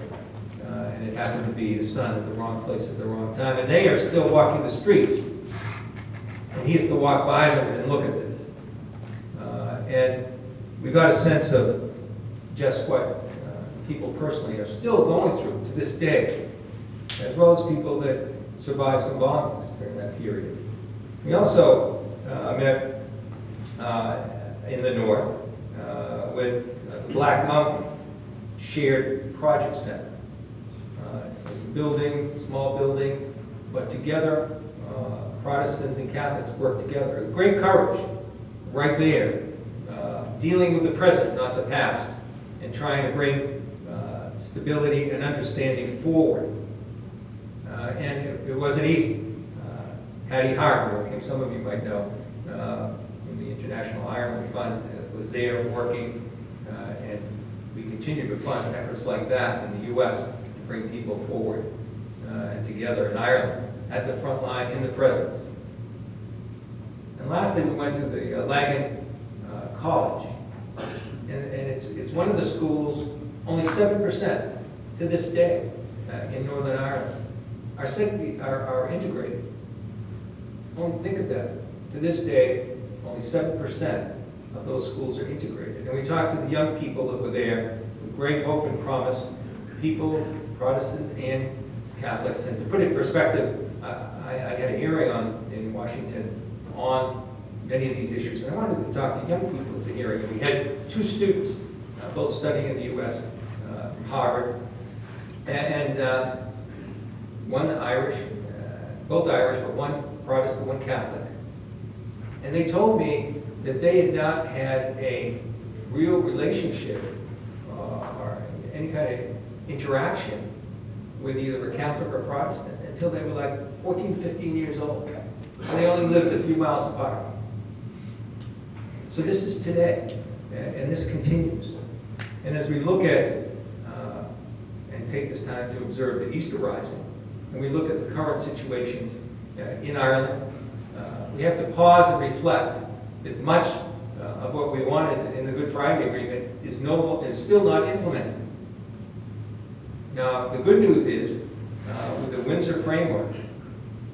And it happened to be his son at the wrong place at the wrong time. And they are still walking the streets. And he has to walk by them and look at this. And we got a sense of just what people personally are still going through to this day, as well as people that survived some bombings during that period. We also met in the north with the Black Mountain Shared Project Center. It's a building, small building, but together, Protestants and Catholics work together. Great courage, right there, dealing with the present, not the past, and trying to bring stability and understanding forward. And it wasn't easy. Hattie Hart, who some of you might know, from the International Ireland Fund, was there working, and we continue to fund efforts like that in the U.S. to bring people forward and together in Ireland, at the front line, in the present. And lastly, we went to the Lagan College. And it's one of the schools, only 7% to this day in Northern Ireland are integrated. Only think of that. To this day, only 7% of those schools are integrated. And we talked to the young people that were there with great hope and promise, people, Protestants and Catholics. And to put it in perspective, I had a hearing in Washington on many of these issues. And I wanted to talk to young people at the hearing. And we had 2 students, both studying in the U.S., from Harvard, and one Irish, both Irish, but one Protestant, one Catholic. And they told me that they had not had a real relationship or any kind of interaction with either a Catholic or Protestant until they were like 14, 15 years old. And they only lived a few miles apart. So this is today, and this continues. And as we look at and take this time to observe the Easter Rising, and we look at the current situations in Ireland, we have to pause and reflect that much of what we wanted in the Good Friday Agreement is still not implemented. Now, the good news is, with the Windsor framework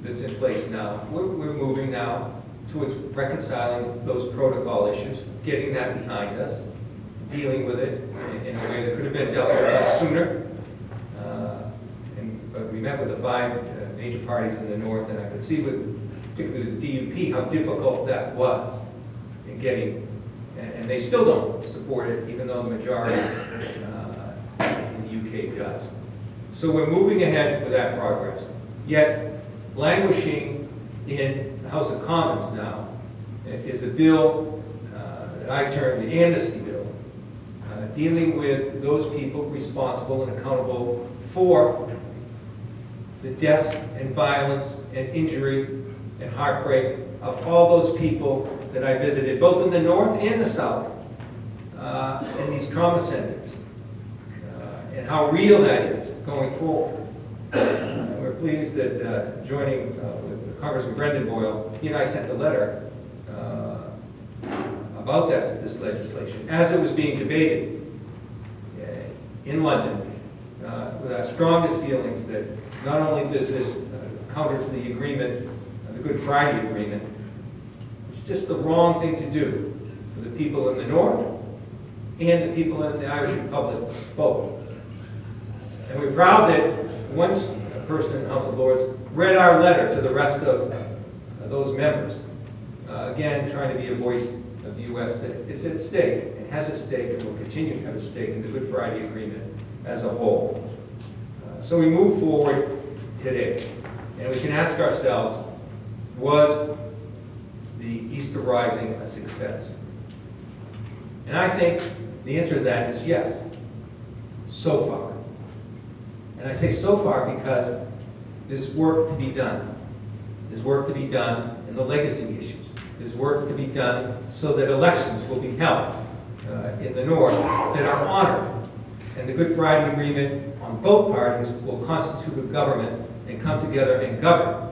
that's in place now, we're moving now towards reconciling those protocol issues, getting that behind us, dealing with it in a way that could have been dealt with much sooner. But we met with the 5 major parties in the north, and I could see with, particularly the DUP, how difficult that was in getting, and they still don't support it, even though the majority in the UK does. So we're moving ahead with that progress, yet languishing in the House of Commons now is a bill that I term the amnesty bill, dealing with those people responsible and accountable for the deaths and violence and injury and heartbreak of all those people that I visited, both in the north and the south, in these trauma centers, and how real that is going forward. We're pleased that joining with Congressman Brendan Boyle, he and I sent a letter about this legislation as it was being debated in London, with our strongest feelings that not only does this counter to the agreement, the Good Friday Agreement, it's just the wrong thing to do for the people in the north and the people in the Irish Republic, both. And we're proud that once a person in the House of Lords read our letter to the rest of those members, again, trying to be a voice of the U.S. that it's at stake, and has a stake, and will continue to have a stake in the Good Friday Agreement as a whole. So we move forward today, and we can ask ourselves, was the Easter Rising a success? And I think the answer to that is yes, so far. And I say so far because there's work to be done. There's work to be done in the legacy issues. There's work to be done so that elections will be held in the north that are honored. And the Good Friday Agreement on both parties will constitute a government and come together and govern.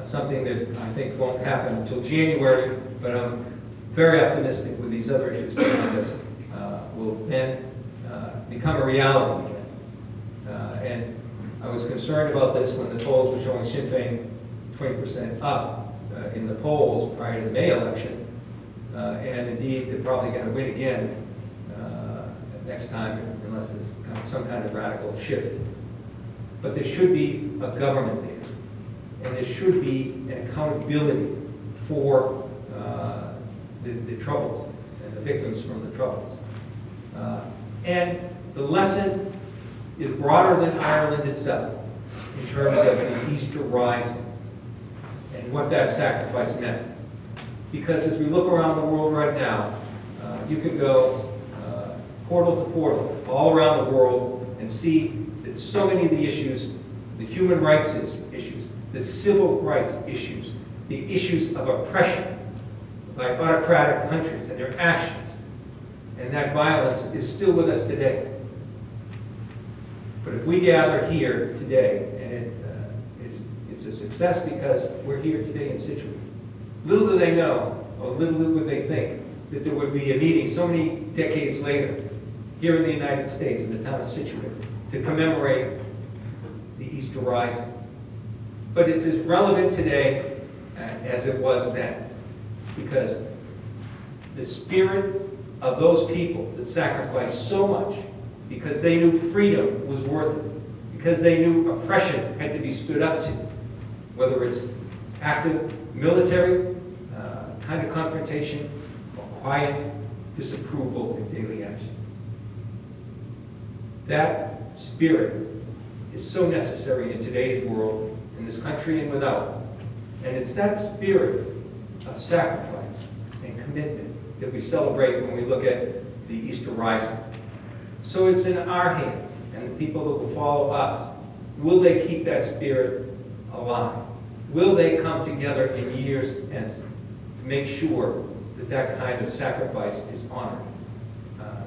Something that I think won't happen until January, but I'm very optimistic with these other issues behind us will then become a reality again. And I was concerned about this when the polls were showing Sinn Féin 20% up in the polls prior to the May election. And indeed, they're probably going to win again next time, unless there's some kind of radical shift. But there should be a government there, and there should be an accountability for the troubles and the victims from the troubles. And the lesson is broader than Ireland itself in terms of the Easter Rising and what that sacrifice meant. Because as we look around the world right now, you can go portal to portal all around the world and see that so many of the issues, the human rights issues, the civil rights issues, the issues of oppression by autocratic countries and their actions, and that violence is still with us today. But if we gather here today, and it's a success because we're here today in Scituate. Little do they know, or little would they think, that there would be a meeting so many decades later here in the United States, in the town of Scituate, to commemorate the Easter Rising. But it's as relevant today as it was then, because the spirit of those people that sacrificed so much because they knew freedom was worth it, because they knew oppression had to be stood up to, whether it's active military kind of confrontation or quiet disapproval in daily actions. That spirit is so necessary in today's world, in this country and without. And it's that spirit of sacrifice and commitment that we celebrate when we look at the Easter Rising. So it's in our hands, and the people that will follow us. Will they keep that spirit alive? Will they come together in years hence to make sure that that kind of sacrifice is honored?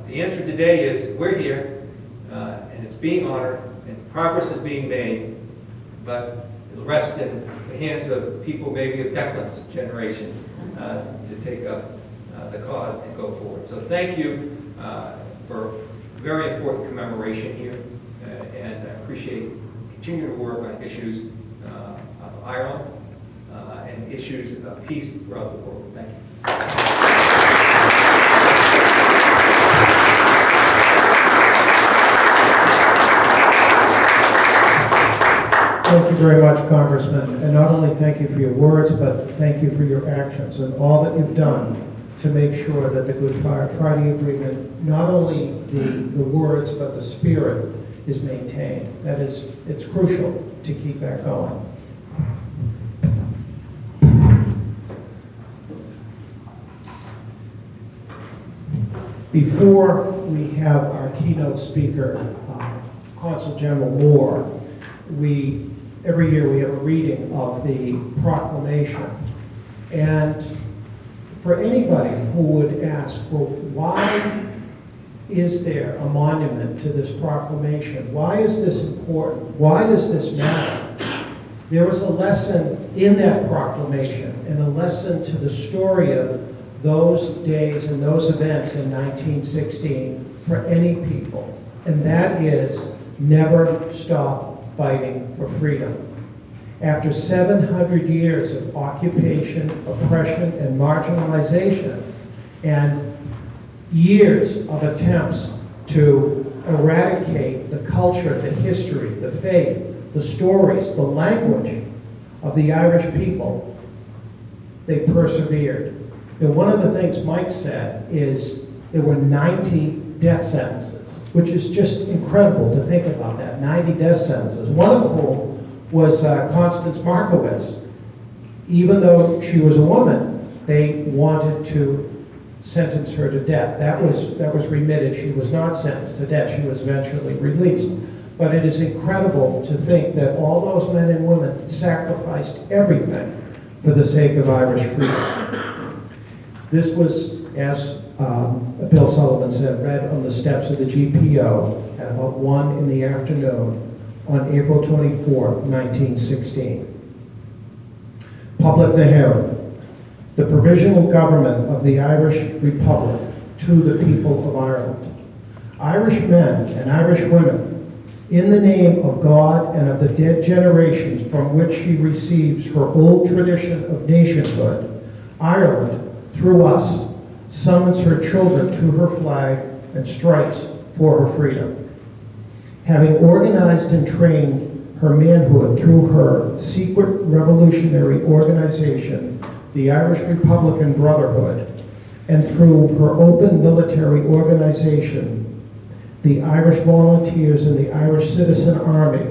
The answer today is we're here, and it's being honored, and progress is being made, but it'll rest in the hands of people maybe of Declan's generation to take up the cause and go forward. So thank you for a very important commemoration here, and I appreciate continuing to work on issues of Ireland and issues of peace throughout the world. Thank you. Thank you very much, Congressman. And not only thank you for your words, but thank you for your actions and all that you've done to make sure that the Good Friday Agreement, not only the words, but the spirit is maintained. That is, it's crucial to keep that going. Before we have our keynote speaker, Consul General Moore, every year we have a reading of the proclamation. And for anybody who would ask, well, why is there a monument to this proclamation? Why is this important? Why does this matter? There was a lesson in that proclamation, and a lesson to the story of those days and those events in 1916 for any people, and that is never stop fighting for freedom. After 700 years of occupation, oppression, and marginalization, and years of attempts to eradicate the culture, the history, the faith, the stories, the language of the Irish people, they persevered. And one of the things Mike said is there were 90 death sentences, which is just incredible to think about that, 90 death sentences. One of whom was Constance Markowitz. Even though she was a woman, they wanted to sentence her to death. That was remitted. She was not sentenced to death. She was eventually released. But it is incredible to think that all those men and women sacrificed everything for the sake of Irish freedom. This was, as Bill Sullivan said, read on the steps of the GPO at about 1 in the afternoon on April 24th, 1916. Public Nehera, the provisional government of the Irish Republic to the people of Ireland. Irish men and Irish women, in the name of God and of the dead generations from which she receives her old tradition of nationhood, Ireland, through us, summons her children to her flag and strikes for her freedom. Having organized and trained her manhood through her secret revolutionary organization, the Irish Republican Brotherhood, and through her open military organization, the Irish Volunteers and the Irish Citizen Army,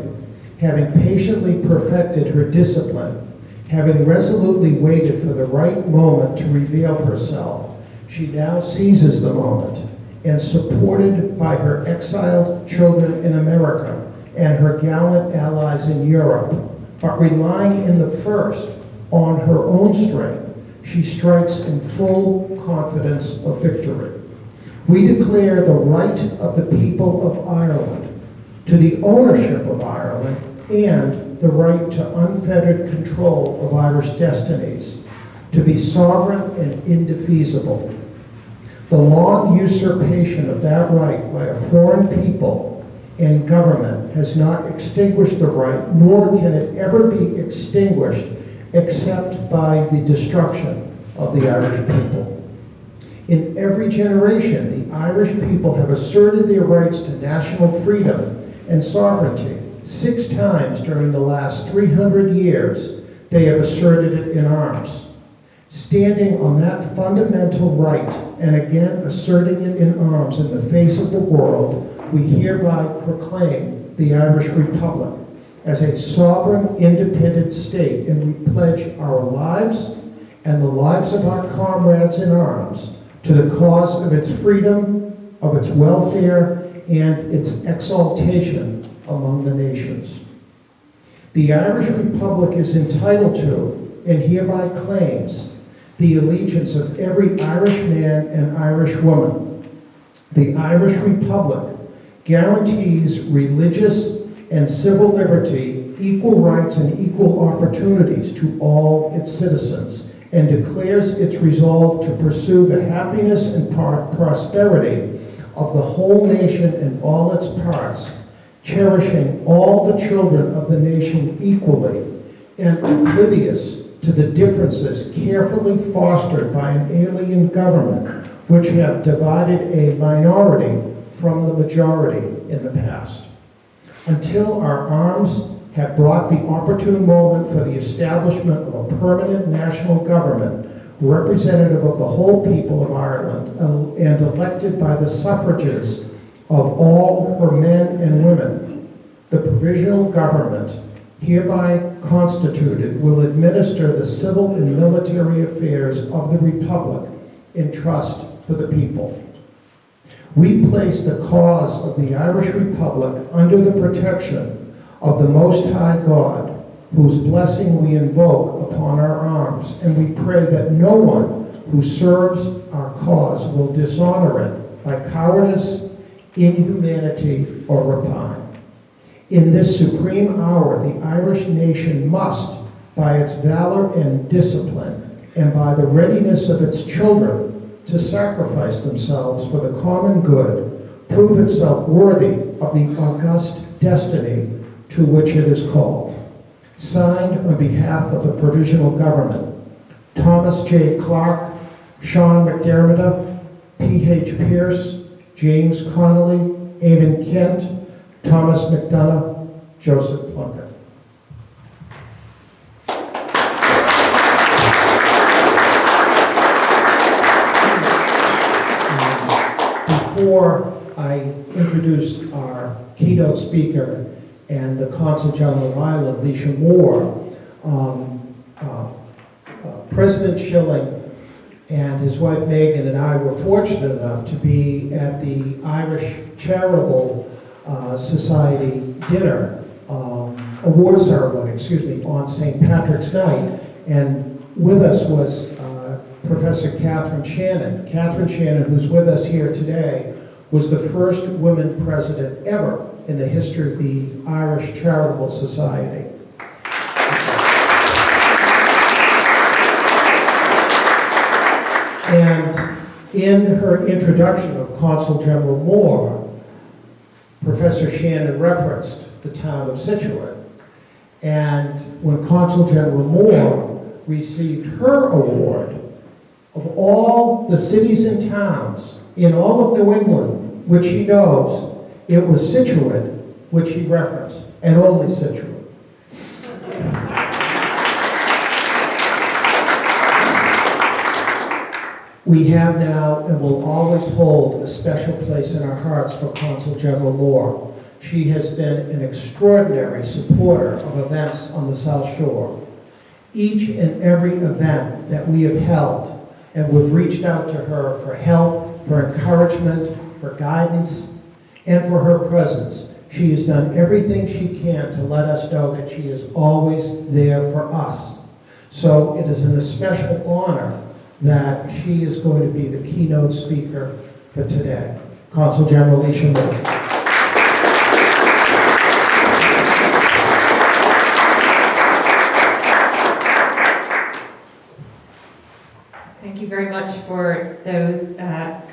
having patiently perfected her discipline, having resolutely waited for the right moment to reveal herself, she now seizes the moment, and supported by her exiled children in America and her gallant allies in Europe, but relying in the first on her own strength, she strikes in full confidence of victory. We declare the right of the people of Ireland to the ownership of Ireland and the right to unfettered control of Irish destinies, to be sovereign and indefeasible. The long usurpation of that right by a foreign people and government has not extinguished the right, nor can it ever be extinguished except by the destruction of the Irish people. In every generation, the Irish people have asserted their rights to national freedom and sovereignty. 6 times during the last 300 years, they have asserted it in arms. Standing on that fundamental right, and again asserting it in arms in the face of the world, we hereby proclaim the Irish Republic as a sovereign, independent state, and we pledge our lives and the lives of our comrades in arms to the cause of its freedom, of its welfare, and its exaltation among the nations. The Irish Republic is entitled to, and hereby claims, the allegiance of every Irish man and Irish woman. The Irish Republic guarantees religious and civil liberty, equal rights and equal opportunities to all its citizens, and declares its resolve to pursue the happiness and prosperity of the whole nation and all its parts, cherishing all the children of the nation equally, and oblivious to the differences carefully fostered by an alien government which have divided a minority from the majority in the past. Until our arms have brought the opportune moment for the establishment of a permanent national government representative of the whole people of Ireland and elected by the suffrages of all her men and women, the provisional government hereby constituted will administer the civil and military affairs of the Republic in trust for the people. We place the cause of the Irish Republic under the protection of the Most High God, whose blessing we invoke upon our arms, and we pray that no one who serves our cause will dishonor it by cowardice, inhumanity, or rapine. In this supreme hour, the Irish nation must, by its valor and discipline, and by the readiness of its children to sacrifice themselves for the common good, prove itself worthy of the august destiny to which it is called. Signed on behalf of the Provisional Government, Thomas J. Clark, Sean McDermott, P.H. Pierce, James Connolly, Eamon Kent, Thomas McDonough, Joseph Plunkett. Before I introduce our keynote speaker and the Consul General of Ireland, Alicia Moore, President Schilling and his wife Megan and I were fortunate enough to be at the Irish Charitable Society dinner, award ceremony, on St. Patrick's Night. And with us was Professor Catherine Shannon. Catherine Shannon, who's with us here today, was the first woman president ever in the history of the Irish Charitable Society. And in her introduction of Consul General Moore, Professor Shannon referenced the town of Scituate. And when Consul General Moore received her award, of all the cities and towns in all of New England, which he knows, it was Scituate which he referenced, and only Scituate. We have now and will always hold a special place in our hearts for Consul General Moore. She has been an extraordinary supporter of events on the South Shore. Each and every event that we have held, and we've reached out to her for help, for encouragement, for guidance, and for her presence. She has done everything she can to let us know that she is always there for us. So it is an especial honor that she is going to be the keynote speaker for today. Consul General Alicia Moore. Thank you very much for those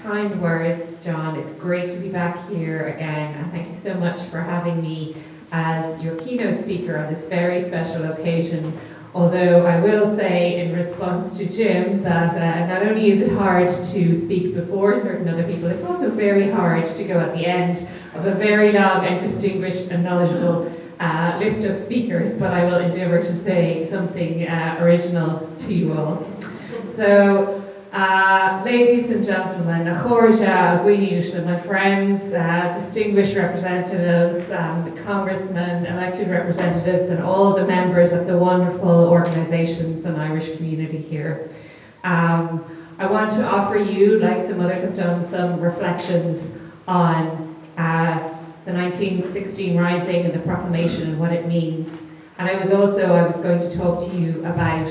kind words, John. It's great to be back here again, and thank you so much for having me as your keynote speaker on this very special occasion. Although I will say in response to Jim that not only is it hard to speak before certain other people, it's also very hard to go at the end of a very long and distinguished and knowledgeable list of speakers, but I will endeavour to say something original to you all. So, ladies and gentlemen, Achorja, Agwiniusha, my friends, distinguished representatives, congressmen, elected representatives, and all the members of the wonderful organizations and Irish community here. I want to offer you, like some others have done, some reflections on the 1916 Rising and the proclamation and what it means. And I was going to talk to you about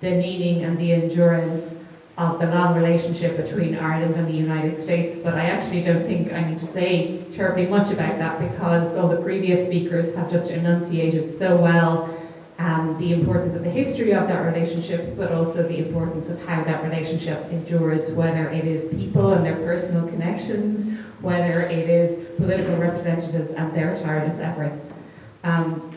the meaning and the endurance of the long relationship between Ireland and the United States, but I actually don't think I need to say terribly much about that because all the previous speakers have just enunciated so well the importance of the history of that relationship, but also the importance of how that relationship endures, whether it is people and their personal connections, whether it is political representatives and their tireless efforts.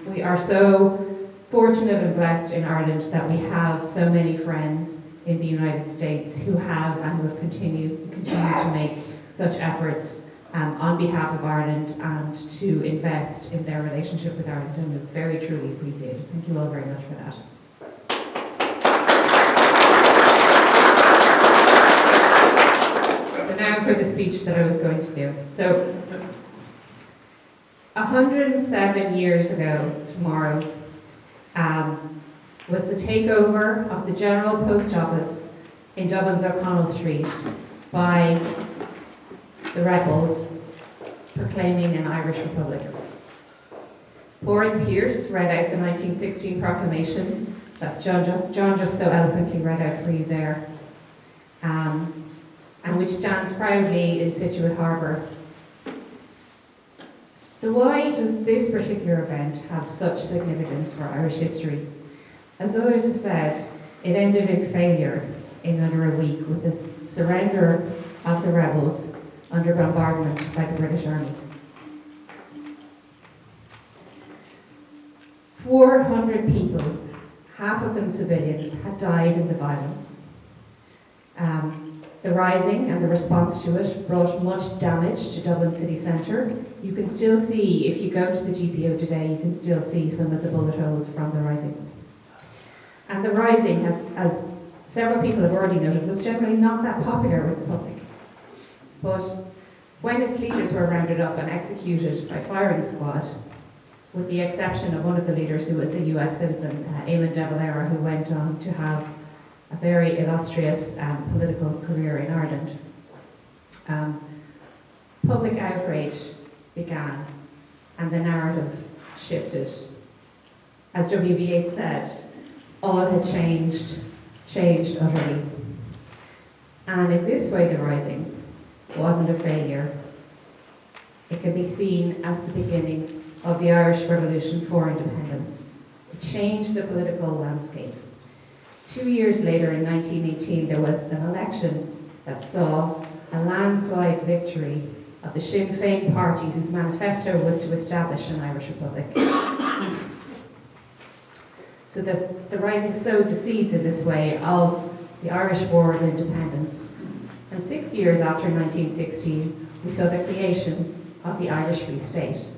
We are so fortunate and blessed in Ireland that we have so many friends in the United States who have and who have continue to make such efforts on behalf of Ireland and to invest in their relationship with Ireland, and it's very truly appreciated. Thank you all very much for that. So now for the speech that I was going to give. So 107 years ago tomorrow was the takeover of the General Post Office in Dublin's O'Connell Street by the rebels proclaiming an Irish Republic. Pauline Pierce read out the 1916 proclamation that John just so eloquently read out for you there, and which stands proudly in Scituate Harbour. So why does this particular event have such significance for Irish history? As others have said, it ended in failure in under a week with the surrender of the rebels under bombardment by the British Army. 400 people, half of them civilians, had died in the violence. The rising and the response to it brought much damage to Dublin city centre. You can still see, if you go to the GPO today, you can still see some of the bullet holes from the rising. And the rising, as several people have already noted, was generally not that popular with the public. But when its leaders were rounded up and executed by firing squad, with the exception of one of the leaders who was a US citizen, Eamon de Valera, who went on to have a very illustrious political career in Ireland, public outrage began and the narrative shifted. As W.B. Yeats said, all had changed utterly. And in this way, the rising wasn't a failure. It can be seen as the beginning of the Irish Revolution for independence. It changed the political landscape. 2 years later, in 1918, there was an election that saw a landslide victory of the Sinn Féin party, whose manifesto was to establish an Irish Republic. So the rising sowed the seeds in this way of the Irish War of Independence. And 6 years after 1916, we saw the creation of the Irish Free State.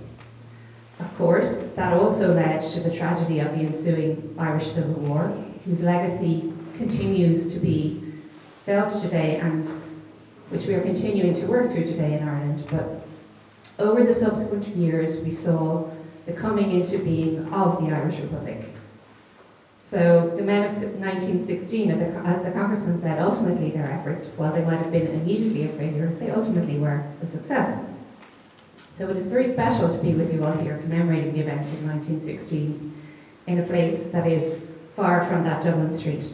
Of course, that also led to the tragedy of the ensuing Irish Civil War, whose legacy continues to be felt today and which we are continuing to work through today in Ireland. But over the subsequent years, we saw the coming into being of the Irish Republic. So the men of 1916, as the Congressman said, ultimately their efforts, while they might have been immediately a failure, they ultimately were a success. So it is very special to be with you all here commemorating the events of 1916 in a place that is far from that Dublin street.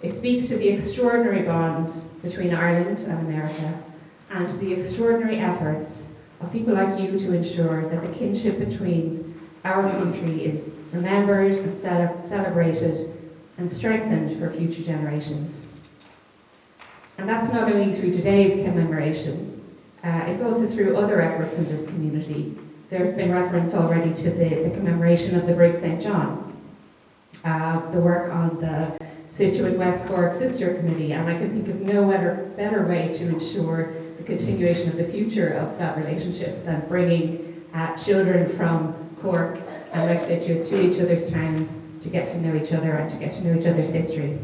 It speaks to the extraordinary bonds between Ireland and America and the extraordinary efforts of people like you to ensure that the kinship between our country is remembered and celebrated and strengthened for future generations. And that's not only through today's commemoration, it's also through other efforts in this community. There's been reference already to the commemoration of the Brig St. John, the work on the Scituate West Cork Sister Committee, and I can think of no better way to ensure the continuation of the future of that relationship than bringing children from Cork and West Scituate to each other's towns to get to know each other and to get to know each other's history.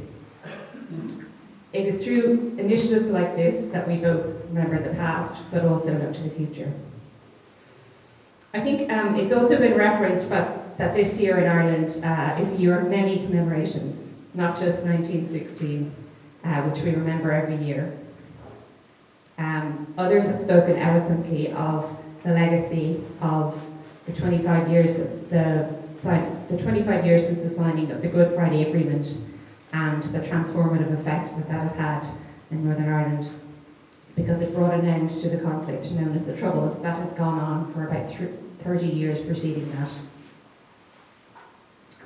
It is through initiatives like this that we both remember the past, but also look to the future. I think it's also been referenced that this year in Ireland is a year of many commemorations, not just 1916, which we remember every year. Others have spoken eloquently of the legacy of the 25 years of the 25 years since the signing of the Good Friday Agreement and the transformative effect that has had in Northern Ireland, because it brought an end to the conflict known as the Troubles that had gone on for about 30 years preceding that.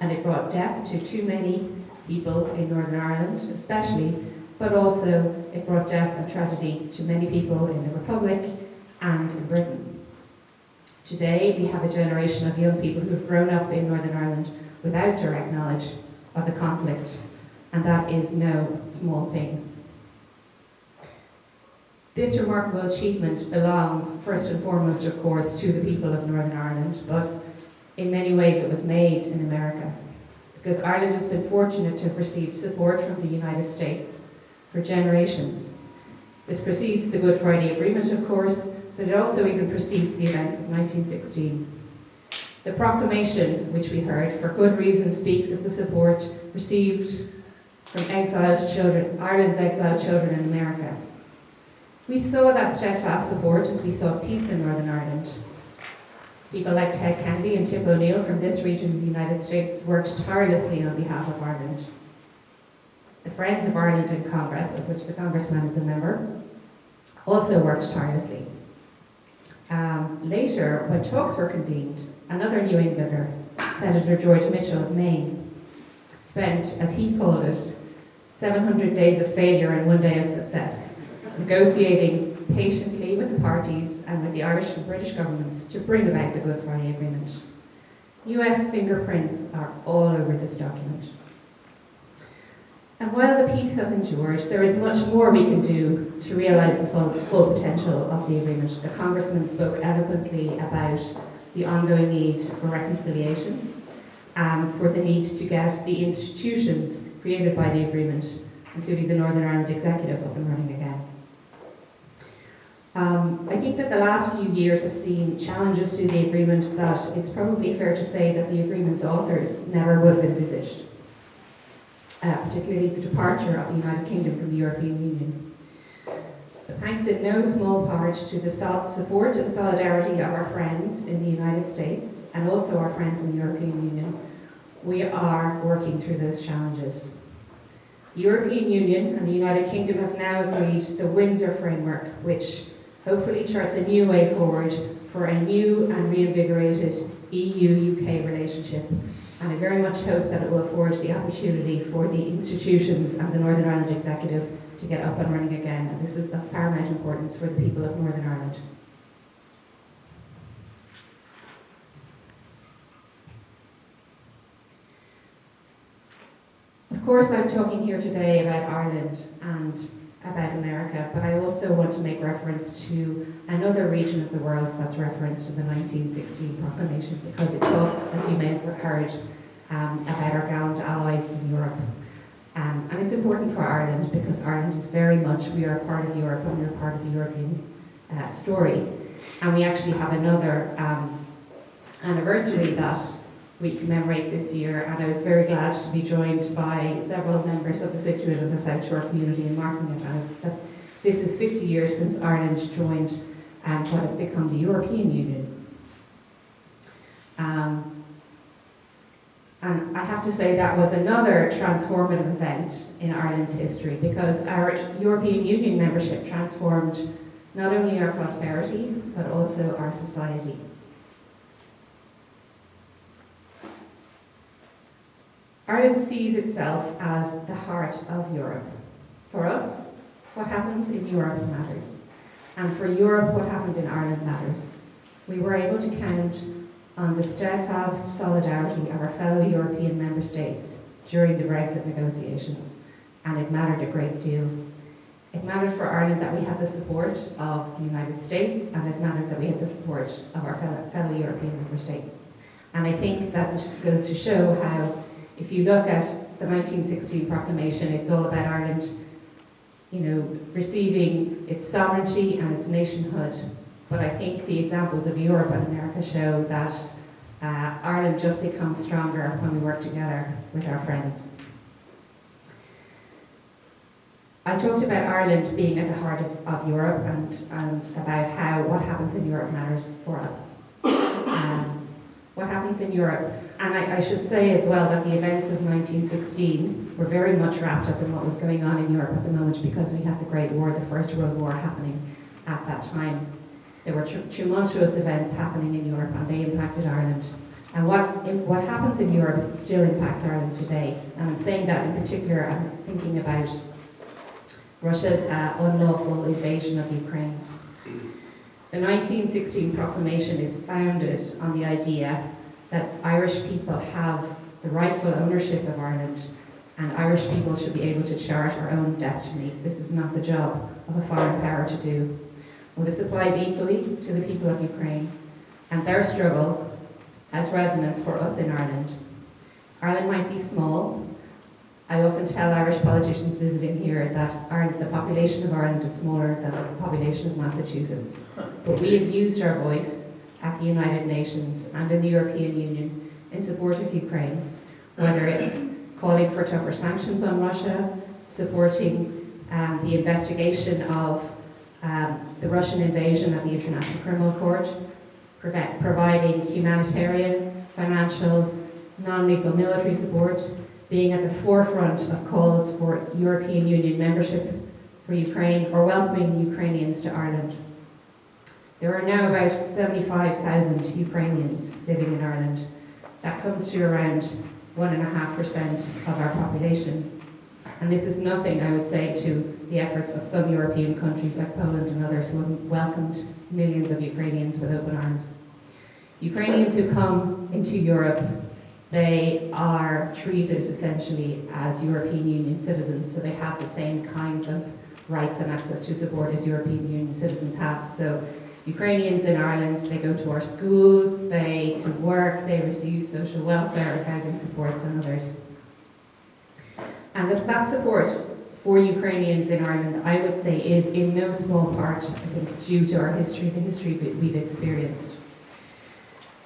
And it brought death to too many people in Northern Ireland, especially, but also it brought death and tragedy to many people in the Republic and in Britain. Today, we have a generation of young people who have grown up in Northern Ireland without direct knowledge of the conflict, and that is no small thing. This remarkable achievement belongs, first and foremost, of course, to the people of Northern Ireland, but in many ways it was made in America, because Ireland has been fortunate to have received support from the United States for generations. This precedes the Good Friday Agreement, of course, but it also even precedes the events of 1916. The proclamation, which we heard, for good reason speaks of the support received from exiled children, Ireland's exiled children in America. We saw that steadfast support as we saw peace in Northern Ireland. People like Ted Kennedy and Tip O'Neill from this region of the United States worked tirelessly on behalf of Ireland. The Friends of Ireland in Congress, of which the Congressman is a member, also worked tirelessly. Later, when talks were convened, another New Englander, Senator George Mitchell of Maine, spent, as he called it, 700 days of failure and 1 day of success, negotiating patiently with the parties and with the Irish and British governments to bring about the Good Friday Agreement. US fingerprints are all over this document. And while the peace has endured, there is much more we can do to realise the full potential of the agreement. The Congressman spoke eloquently about the ongoing need for reconciliation, for the need to get the institutions created by the agreement, including the Northern Ireland Executive, up and running again. I think that the last few years have seen challenges to the agreement that it's probably fair to say that the agreement's authors never would have envisaged, particularly the departure of the United Kingdom from the European Union. But thanks in no small part to the support and solidarity of our friends in the United States and also our friends in the European Union, we are working through those challenges. The European Union and the United Kingdom have now agreed the Windsor Framework, which hopefully charts a new way forward for a new and reinvigorated EU-UK relationship. And I very much hope that it will afford the opportunity for the institutions and the Northern Ireland Executive to get up and running again. And this is of paramount importance for the people of Northern Ireland. Of course, I'm talking here today about Ireland and about America, but I also want to make reference to another region of the world that's referenced in the 1916 proclamation, because it talks, as you may have heard, about our gallant allies in Europe. And it's important for Ireland because Ireland is very much, we are a part of Europe and we're part of the European story. And we actually have another anniversary that we commemorate this year, and I was very glad to be joined by several members of the Scituate and the South Shore community in marking it. And it's that this is 50 years since Ireland joined what has become the European Union. And I have to say that was another transformative event in Ireland's history, because our European Union membership transformed not only our prosperity, but also our society. Ireland sees itself as the heart of Europe. For us, what happens in Europe matters. And for Europe, what happened in Ireland matters. We were able to count on the steadfast solidarity of our fellow European member states during the Brexit negotiations, and it mattered a great deal. It mattered for Ireland that we had the support of the United States, and it mattered that we had the support of our fellow European member states. And I think that just goes to show how, if you look at the 1916 proclamation, it's all about Ireland, receiving its sovereignty and its nationhood. But I think the examples of Europe and America show that Ireland just becomes stronger when we work together with our friends. I talked about Ireland being at the heart of Europe and about how what happens in Europe matters for us. What happens in Europe. And I should say as well that the events of 1916 were very much wrapped up in what was going on in Europe at the moment, because we had the Great War, the First World War, happening at that time. There were tumultuous events happening in Europe, and they impacted Ireland. And what happens in Europe, it still impacts Ireland today. And I'm saying that in particular, I'm thinking about Russia's unlawful invasion of Ukraine. The 1916 proclamation is founded on the idea that Irish people have the rightful ownership of Ireland, and Irish people should be able to chart our own destiny. This is not the job of a foreign power to do. Well, this applies equally to the people of Ukraine, and their struggle has resonance for us in Ireland. Ireland might be small. I often tell Irish politicians visiting here that the population of Ireland is smaller than the population of Massachusetts. But we have used our voice at the United Nations and in the European Union in support of Ukraine, whether it's calling for tougher sanctions on Russia, supporting the investigation of the Russian invasion at the International Criminal Court, providing humanitarian, financial, non-lethal military support, being at the forefront of calls for European Union membership for Ukraine, or welcoming Ukrainians to Ireland. There are now about 75,000 Ukrainians living in Ireland. That comes to around 1.5% of our population. And this is nothing, I would say, to the efforts of some European countries like Poland and others who have welcomed millions of Ukrainians with open arms. Ukrainians who come into Europe, they are treated essentially as European Union citizens, so they have the same kinds of rights and access to support as European Union citizens have. So Ukrainians in Ireland, they go to our schools, they can work, they receive social welfare, housing supports and others. And that support for Ukrainians in Ireland, I would say, is in no small part, I think, due to our history, the history we've experienced.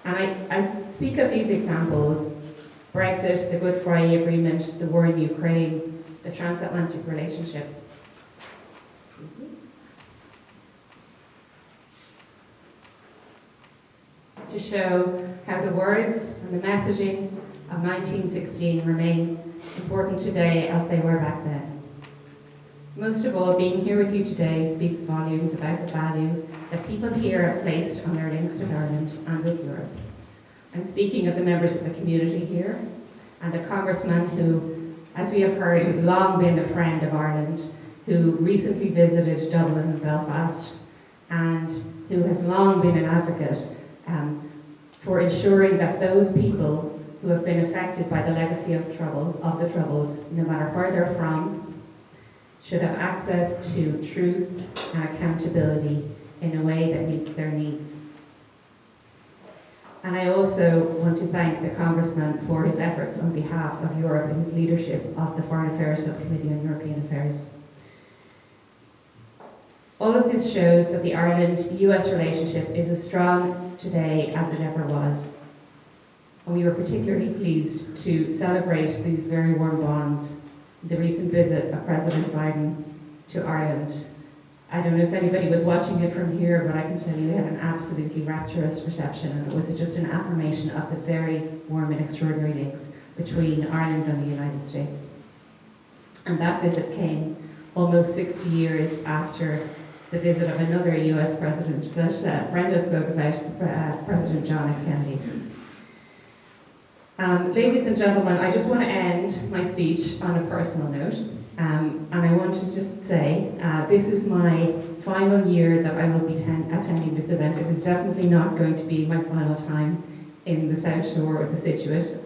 And I speak of these examples: Brexit, the Good Friday Agreement, the war in Ukraine, the transatlantic relationship. To show how the words and the messaging of 1916 remain important today as they were back then. Most of all, being here with you today speaks volumes about the value that people here have placed on their links with Ireland and with Europe. I'm speaking of the members of the community here, and the congressman who, as we have heard, has long been a friend of Ireland, who recently visited Dublin and Belfast, and who has long been an advocate for ensuring that those people who have been affected by the legacy of the Troubles, no matter where they're from, should have access to truth and accountability in a way that meets their needs. And I also want to thank the Congressman for his efforts on behalf of Europe and his leadership of the Foreign Affairs Subcommittee on European Affairs. All of this shows that the Ireland-US relationship is as strong today as it ever was. And we were particularly pleased to celebrate these very warm bonds, the recent visit of President Biden to Ireland. I don't know if anybody was watching it from here, but I can tell you we had an absolutely rapturous reception, and it was just an affirmation of the very warm and extraordinary links between Ireland and the United States. And that visit came almost 60 years after the visit of another US president that Brenda spoke about, President John F. Kennedy. Ladies and gentlemen, I just want to end my speech on a personal note. And I want to just say, this is my final year that I will be attending this event. It is definitely not going to be my final time in the South Shore of the Scituate.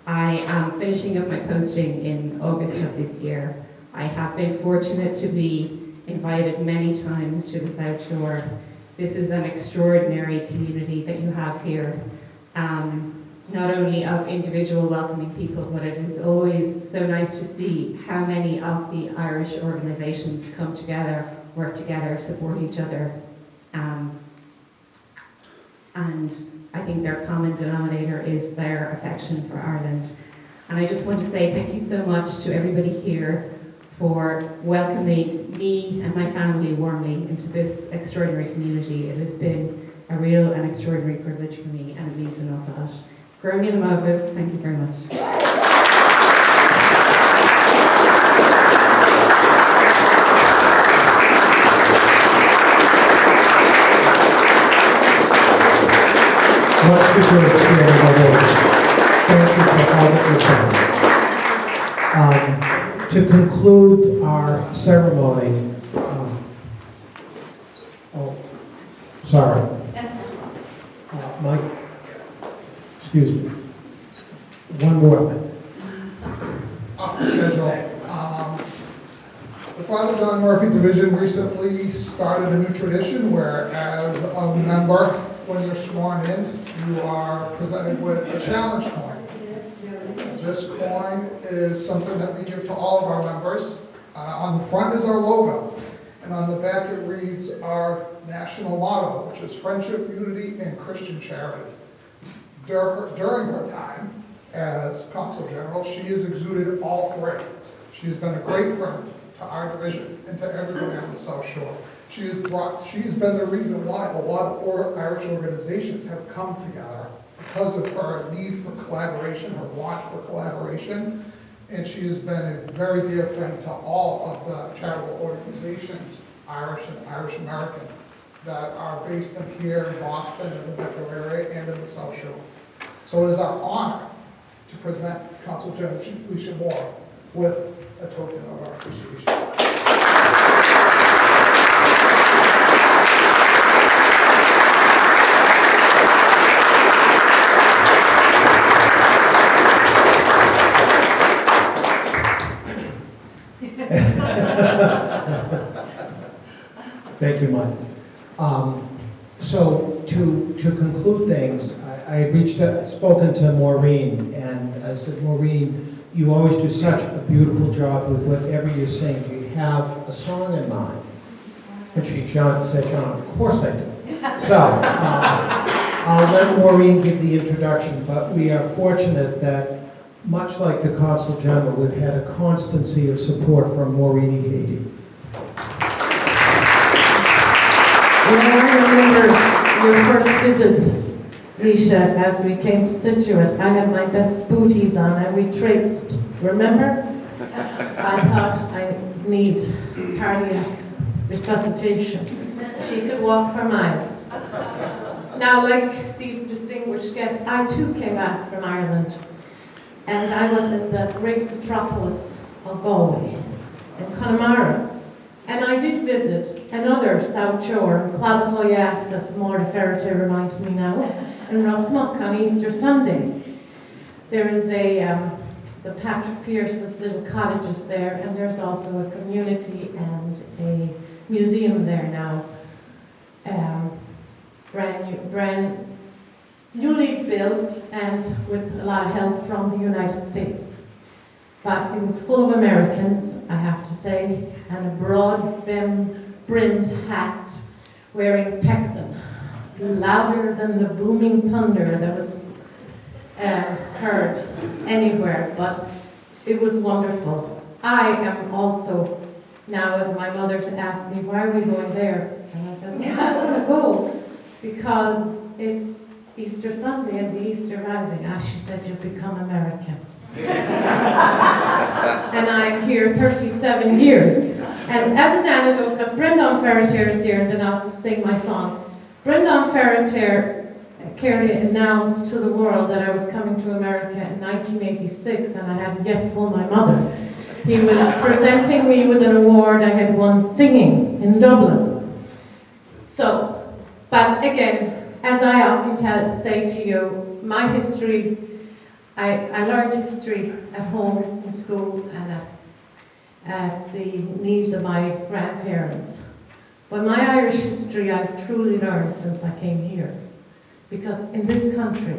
I am finishing up my posting in August of this year. I have been fortunate to be invited many times to the South Shore. This is an extraordinary community that you have here. Not only of individual welcoming people, but it is always so nice to see how many of the Irish organisations come together, work together, support each other. And I think their common denominator is their affection for Ireland. And I just want to say thank you so much to everybody here for welcoming me and my family warmly into this extraordinary community. It has been a real and extraordinary privilege for me, and it means an awful lot. Thank you very much. Much deserved, Spirit of our Lord. Thank you for all that you've done. To conclude our ceremony, Sorry. Mike, excuse me. One more thing. Off the schedule. The Father John Murphy Division recently started a new tradition where, as a member, when you're sworn in, you are presented with a challenge coin. This coin is something that we give to all of our members. On the front is our logo, and on the back it reads our national motto, which is friendship, unity, and Christian charity. During her time as Consul General, she has exuded all three. She has been a great friend to our division and to everyone on the South Shore. She's been the reason why a lot of Irish organizations have come together because of her need for collaboration, her want for collaboration, and she has been a very dear friend to all of the charitable organizations, Irish and Irish American, that are based here in Boston, in the metro area, and in the South Shore. So it is our honor to present Consul General Alicia Moore with a token of our appreciation. Thank you, Mike. So to conclude things, I had spoken to Maureen, and I said, Maureen, you always do such a beautiful job with whatever you sing. Do you have a song in mind? And said, John, of course I do. So I'll let Maureen give the introduction, but we are fortunate that, much like the Consul General, we've had a constancy of support from Maureen Haiti. When I remember your first visit, Risha, as we came to Scituate, I had my best booties on and we traipsed. Remember? I thought I need cardiac resuscitation. She could walk for miles. Now, like these distinguished guests, I too came back from Ireland. And I was in the great metropolis of Galway, in Connemara. And I did visit another South Shore, in Claddahoyas, as Máire Ferrite reminds me now, in Rosmuck on Easter Sunday. There is the Patrick Pearse's little cottages there, and there's also a community and a museum there now. Newly built and with a lot of help from the United States. But it was full of Americans, I have to say, and a broad brimmed hat wearing Texan, louder than the booming thunder that was heard anywhere, but it was wonderful. I am also, now as my mother asked me, why are we going there? And I said, I just want to go because it's Easter Sunday and the Easter rising. She said, you've become American. And I'm here 37 years. And as an anecdote, because Brendan Ferriter is here, then I'll sing my song. Brendan Ferriter clearly announced to the world that I was coming to America in 1986, and I hadn't yet told my mother. He was presenting me with an award I had won singing in Dublin. So, but again, as I often say to you, my history, I learned history at home, in school, and at the knees of my grandparents. But my Irish history I've truly learned since I came here. Because in this country,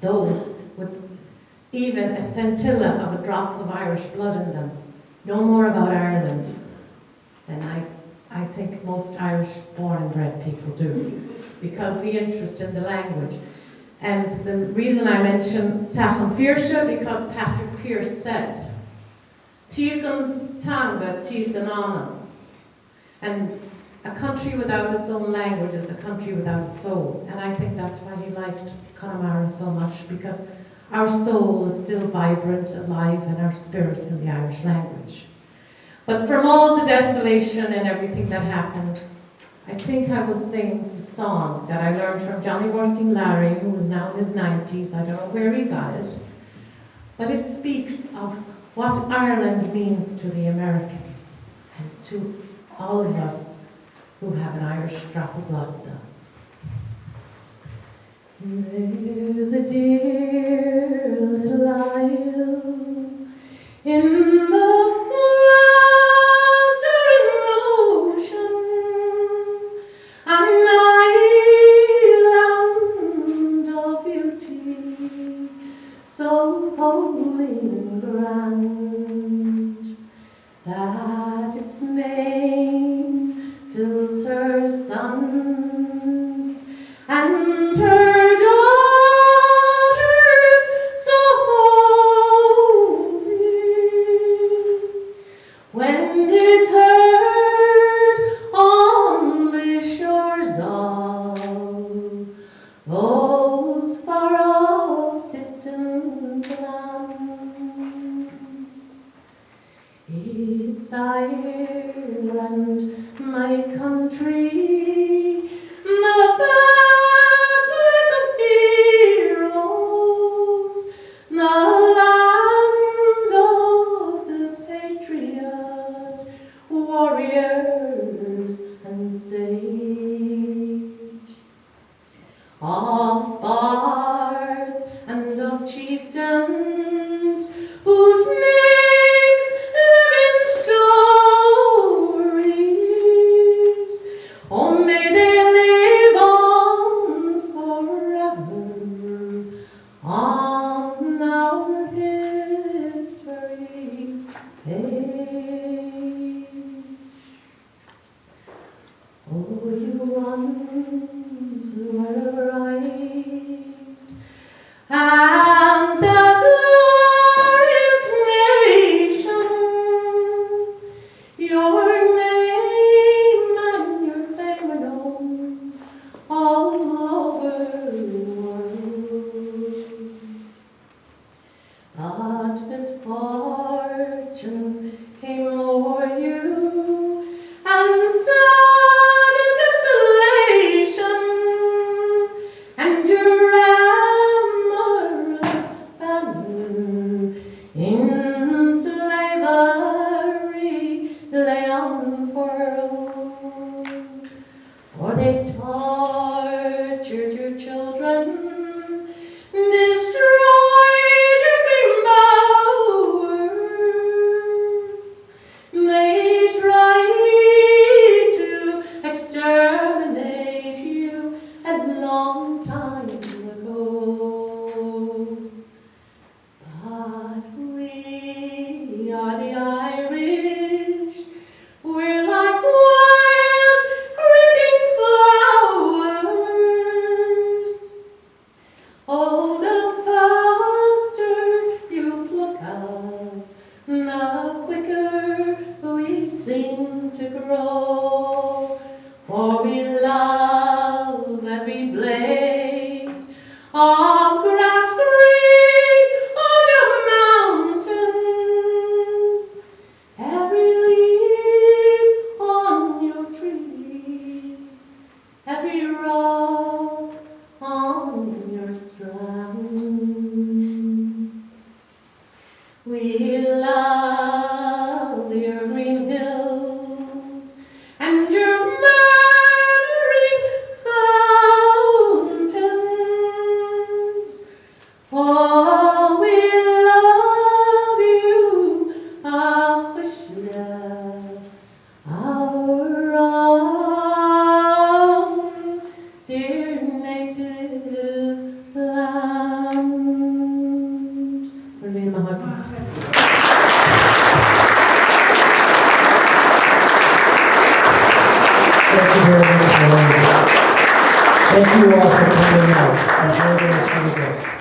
those with even a scintilla of a drop of Irish blood in them know more about Ireland than I think most Irish born and bred people do. Because the interest in the language. And the reason I mention Tachan Firsha, because Patrick Pearse said, Tígan Tanga, Tígan Anna. And a country without its own language is a country without a soul. And I think that's why he liked Connemara so much, because our soul is still vibrant, alive, and our spirit in the Irish language. But from all the desolation and everything that happened, I think I will sing the song that I learned from Johnny Worthing Larry, who is now in his 90s. I don't know where he got it. But it speaks of what Ireland means to the Americans and to all of us who have an Irish drop of blood does. There's a dear little isle in the western ocean, an island of beauty, so holy and grand, that its main fills her sons and her daughters so holy. When it's heard on the shores of those far off distant lands, it's Ireland, my country, the birthplace of heroes, the land of the patriot, warriors and sage, of bards and of chieftains whose names live in stories. Oh, may they live on forever on our history's page. Oh, you ones who were right and a glorious nation, your name and your fame are known all over the world. But misfortune came o'er you and sad desolation, and your emerald banner in slavery lay unfurled. For they tortured your children, destroyed your green bowers. They tried to exterminate you a long time ago. But we are the Irish, we're like wild creeping flowers. Oh, the faster you pluck us, the quicker we seem to grow. For we love every blade of grass green on your mountains, every leaf on your trees, every rock on your strands. We love your green hills and your murmuring fountains. Oh, we love you, our own dear native land. Marlene Mahoney. Thank you very much, Lauren. Thank you all for coming out. Enjoy the rest of the day.